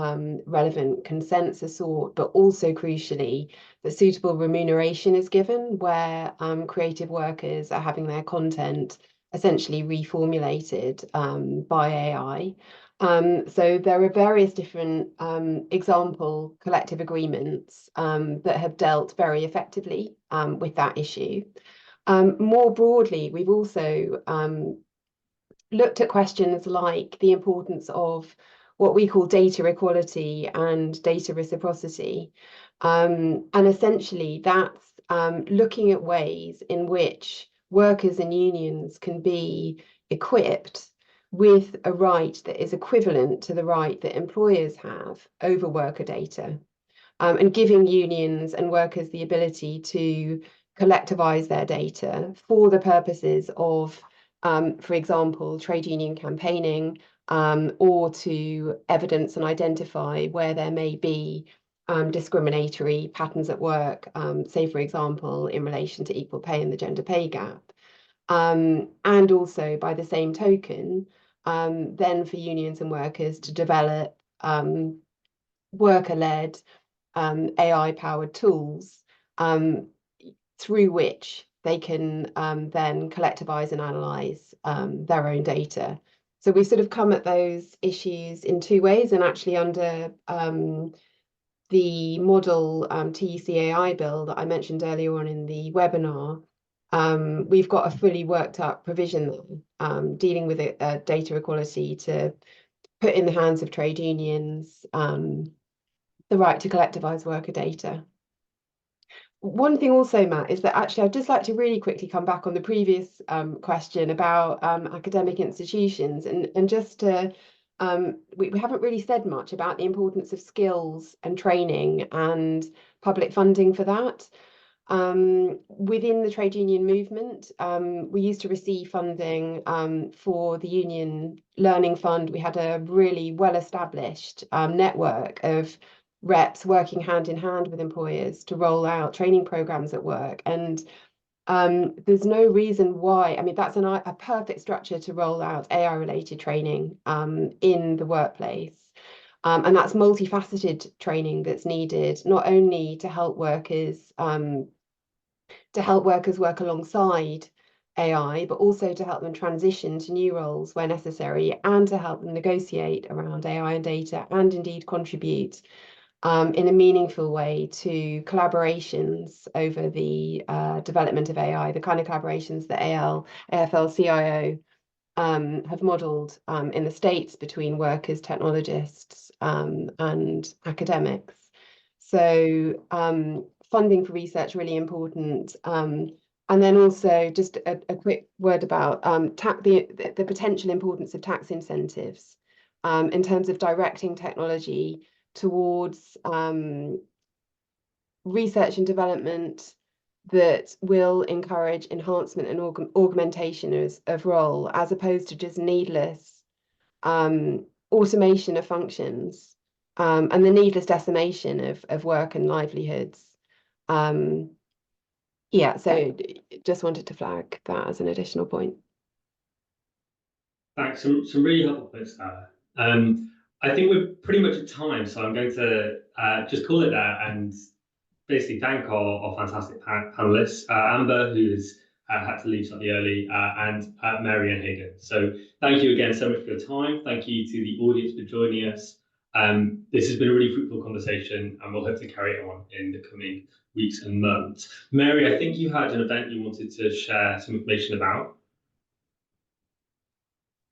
relevant consents are sought, but also crucially, that suitable remuneration is given where creative workers are having their content essentially reformulated by AI. So there are various different example collective agreements that have dealt very effectively with that issue. More broadly, we've also looked at questions like the importance of what we call data equality and data reciprocity. And essentially that's looking at ways in which workers and unions can be equipped with a right that is equivalent to the right that employers have over worker data, and giving unions and workers the ability to collectivize their data for the purposes of, for example, trade union campaigning, or to evidence and identify where there may be discriminatory patterns at work, say, for example, in relation to equal pay and the gender pay gap. And also, by the same token, then for unions and workers to develop worker-led AI-powered tools through which they can then collectivize and analyze their own data. So we've sort of come at those issues in 2 ways, and actually under the model TUC AI bill that I mentioned earlier on in the webinar, we've got a fully worked up provision dealing with data equality to put in the hands of trade unions the right to collectivise worker data. One thing also, Matt, is that actually I'd just like to really quickly come back on the previous question about academic institutions, and just to we haven't really said much about the importance of skills and training and public funding for that. Within the trade union movement, we used to receive funding for the Union Learning Fund. We had a really well-established network of reps working hand in hand with employers to roll out training programs at work. And there's no reason why, I mean, that's a perfect structure to roll out AI-related training in the workplace. And that's multifaceted training that's needed, not only to help workers work alongside AI, but also to help them transition to new roles where necessary, and to help them negotiate around AI and data, and indeed contribute in a meaningful way to collaborations over the development of AI, the kind of collaborations that AFL-CIO have modelled in the States between workers, technologists, and academics. So funding for research, really important. And then also just a quick word about the potential importance of tax incentives in terms of directing technology towards research and development that will encourage enhancement and augmentation of role, as opposed to just needless automation of functions and the needless decimation of work and livelihoods. Yeah, so just wanted to flag that as an additional point. Thanks. Some really helpful points there. I think we're pretty much at time, so I'm going to just call it there and basically thank our fantastic panelists, Amber, who has had to leave slightly early, and Mary and Hayden. So thank you again so much for your time. Thank you to the audience for joining us. This has been a really fruitful conversation, and we'll hope to carry it on in the coming weeks and months. Mary, I think you had an event you wanted to share some information about.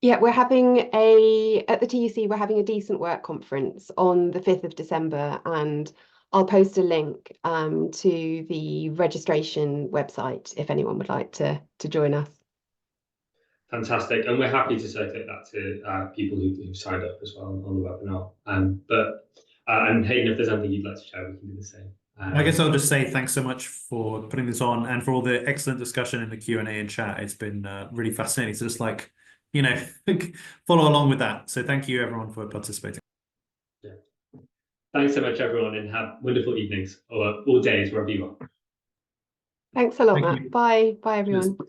Yeah, we're having at the TUC, we're having a decent work conference on the 5th of December, and I'll post a link to the registration website if anyone would like to join us. Fantastic, and we're happy to circulate that to people who've signed up as well on the webinar. And Hayden, if there's anything you'd like to share, we can do the same. I guess I'll just say thanks so much for putting this on and for all the excellent discussion in the Q&A and chat. It's been really fascinating. So just like, you know, follow along with that. So thank you everyone for participating. Yeah. Thanks so much, everyone, and have wonderful evenings or days, wherever you are. Thanks a lot, Thank Matt. you. Bye. Bye, everyone. Cheers.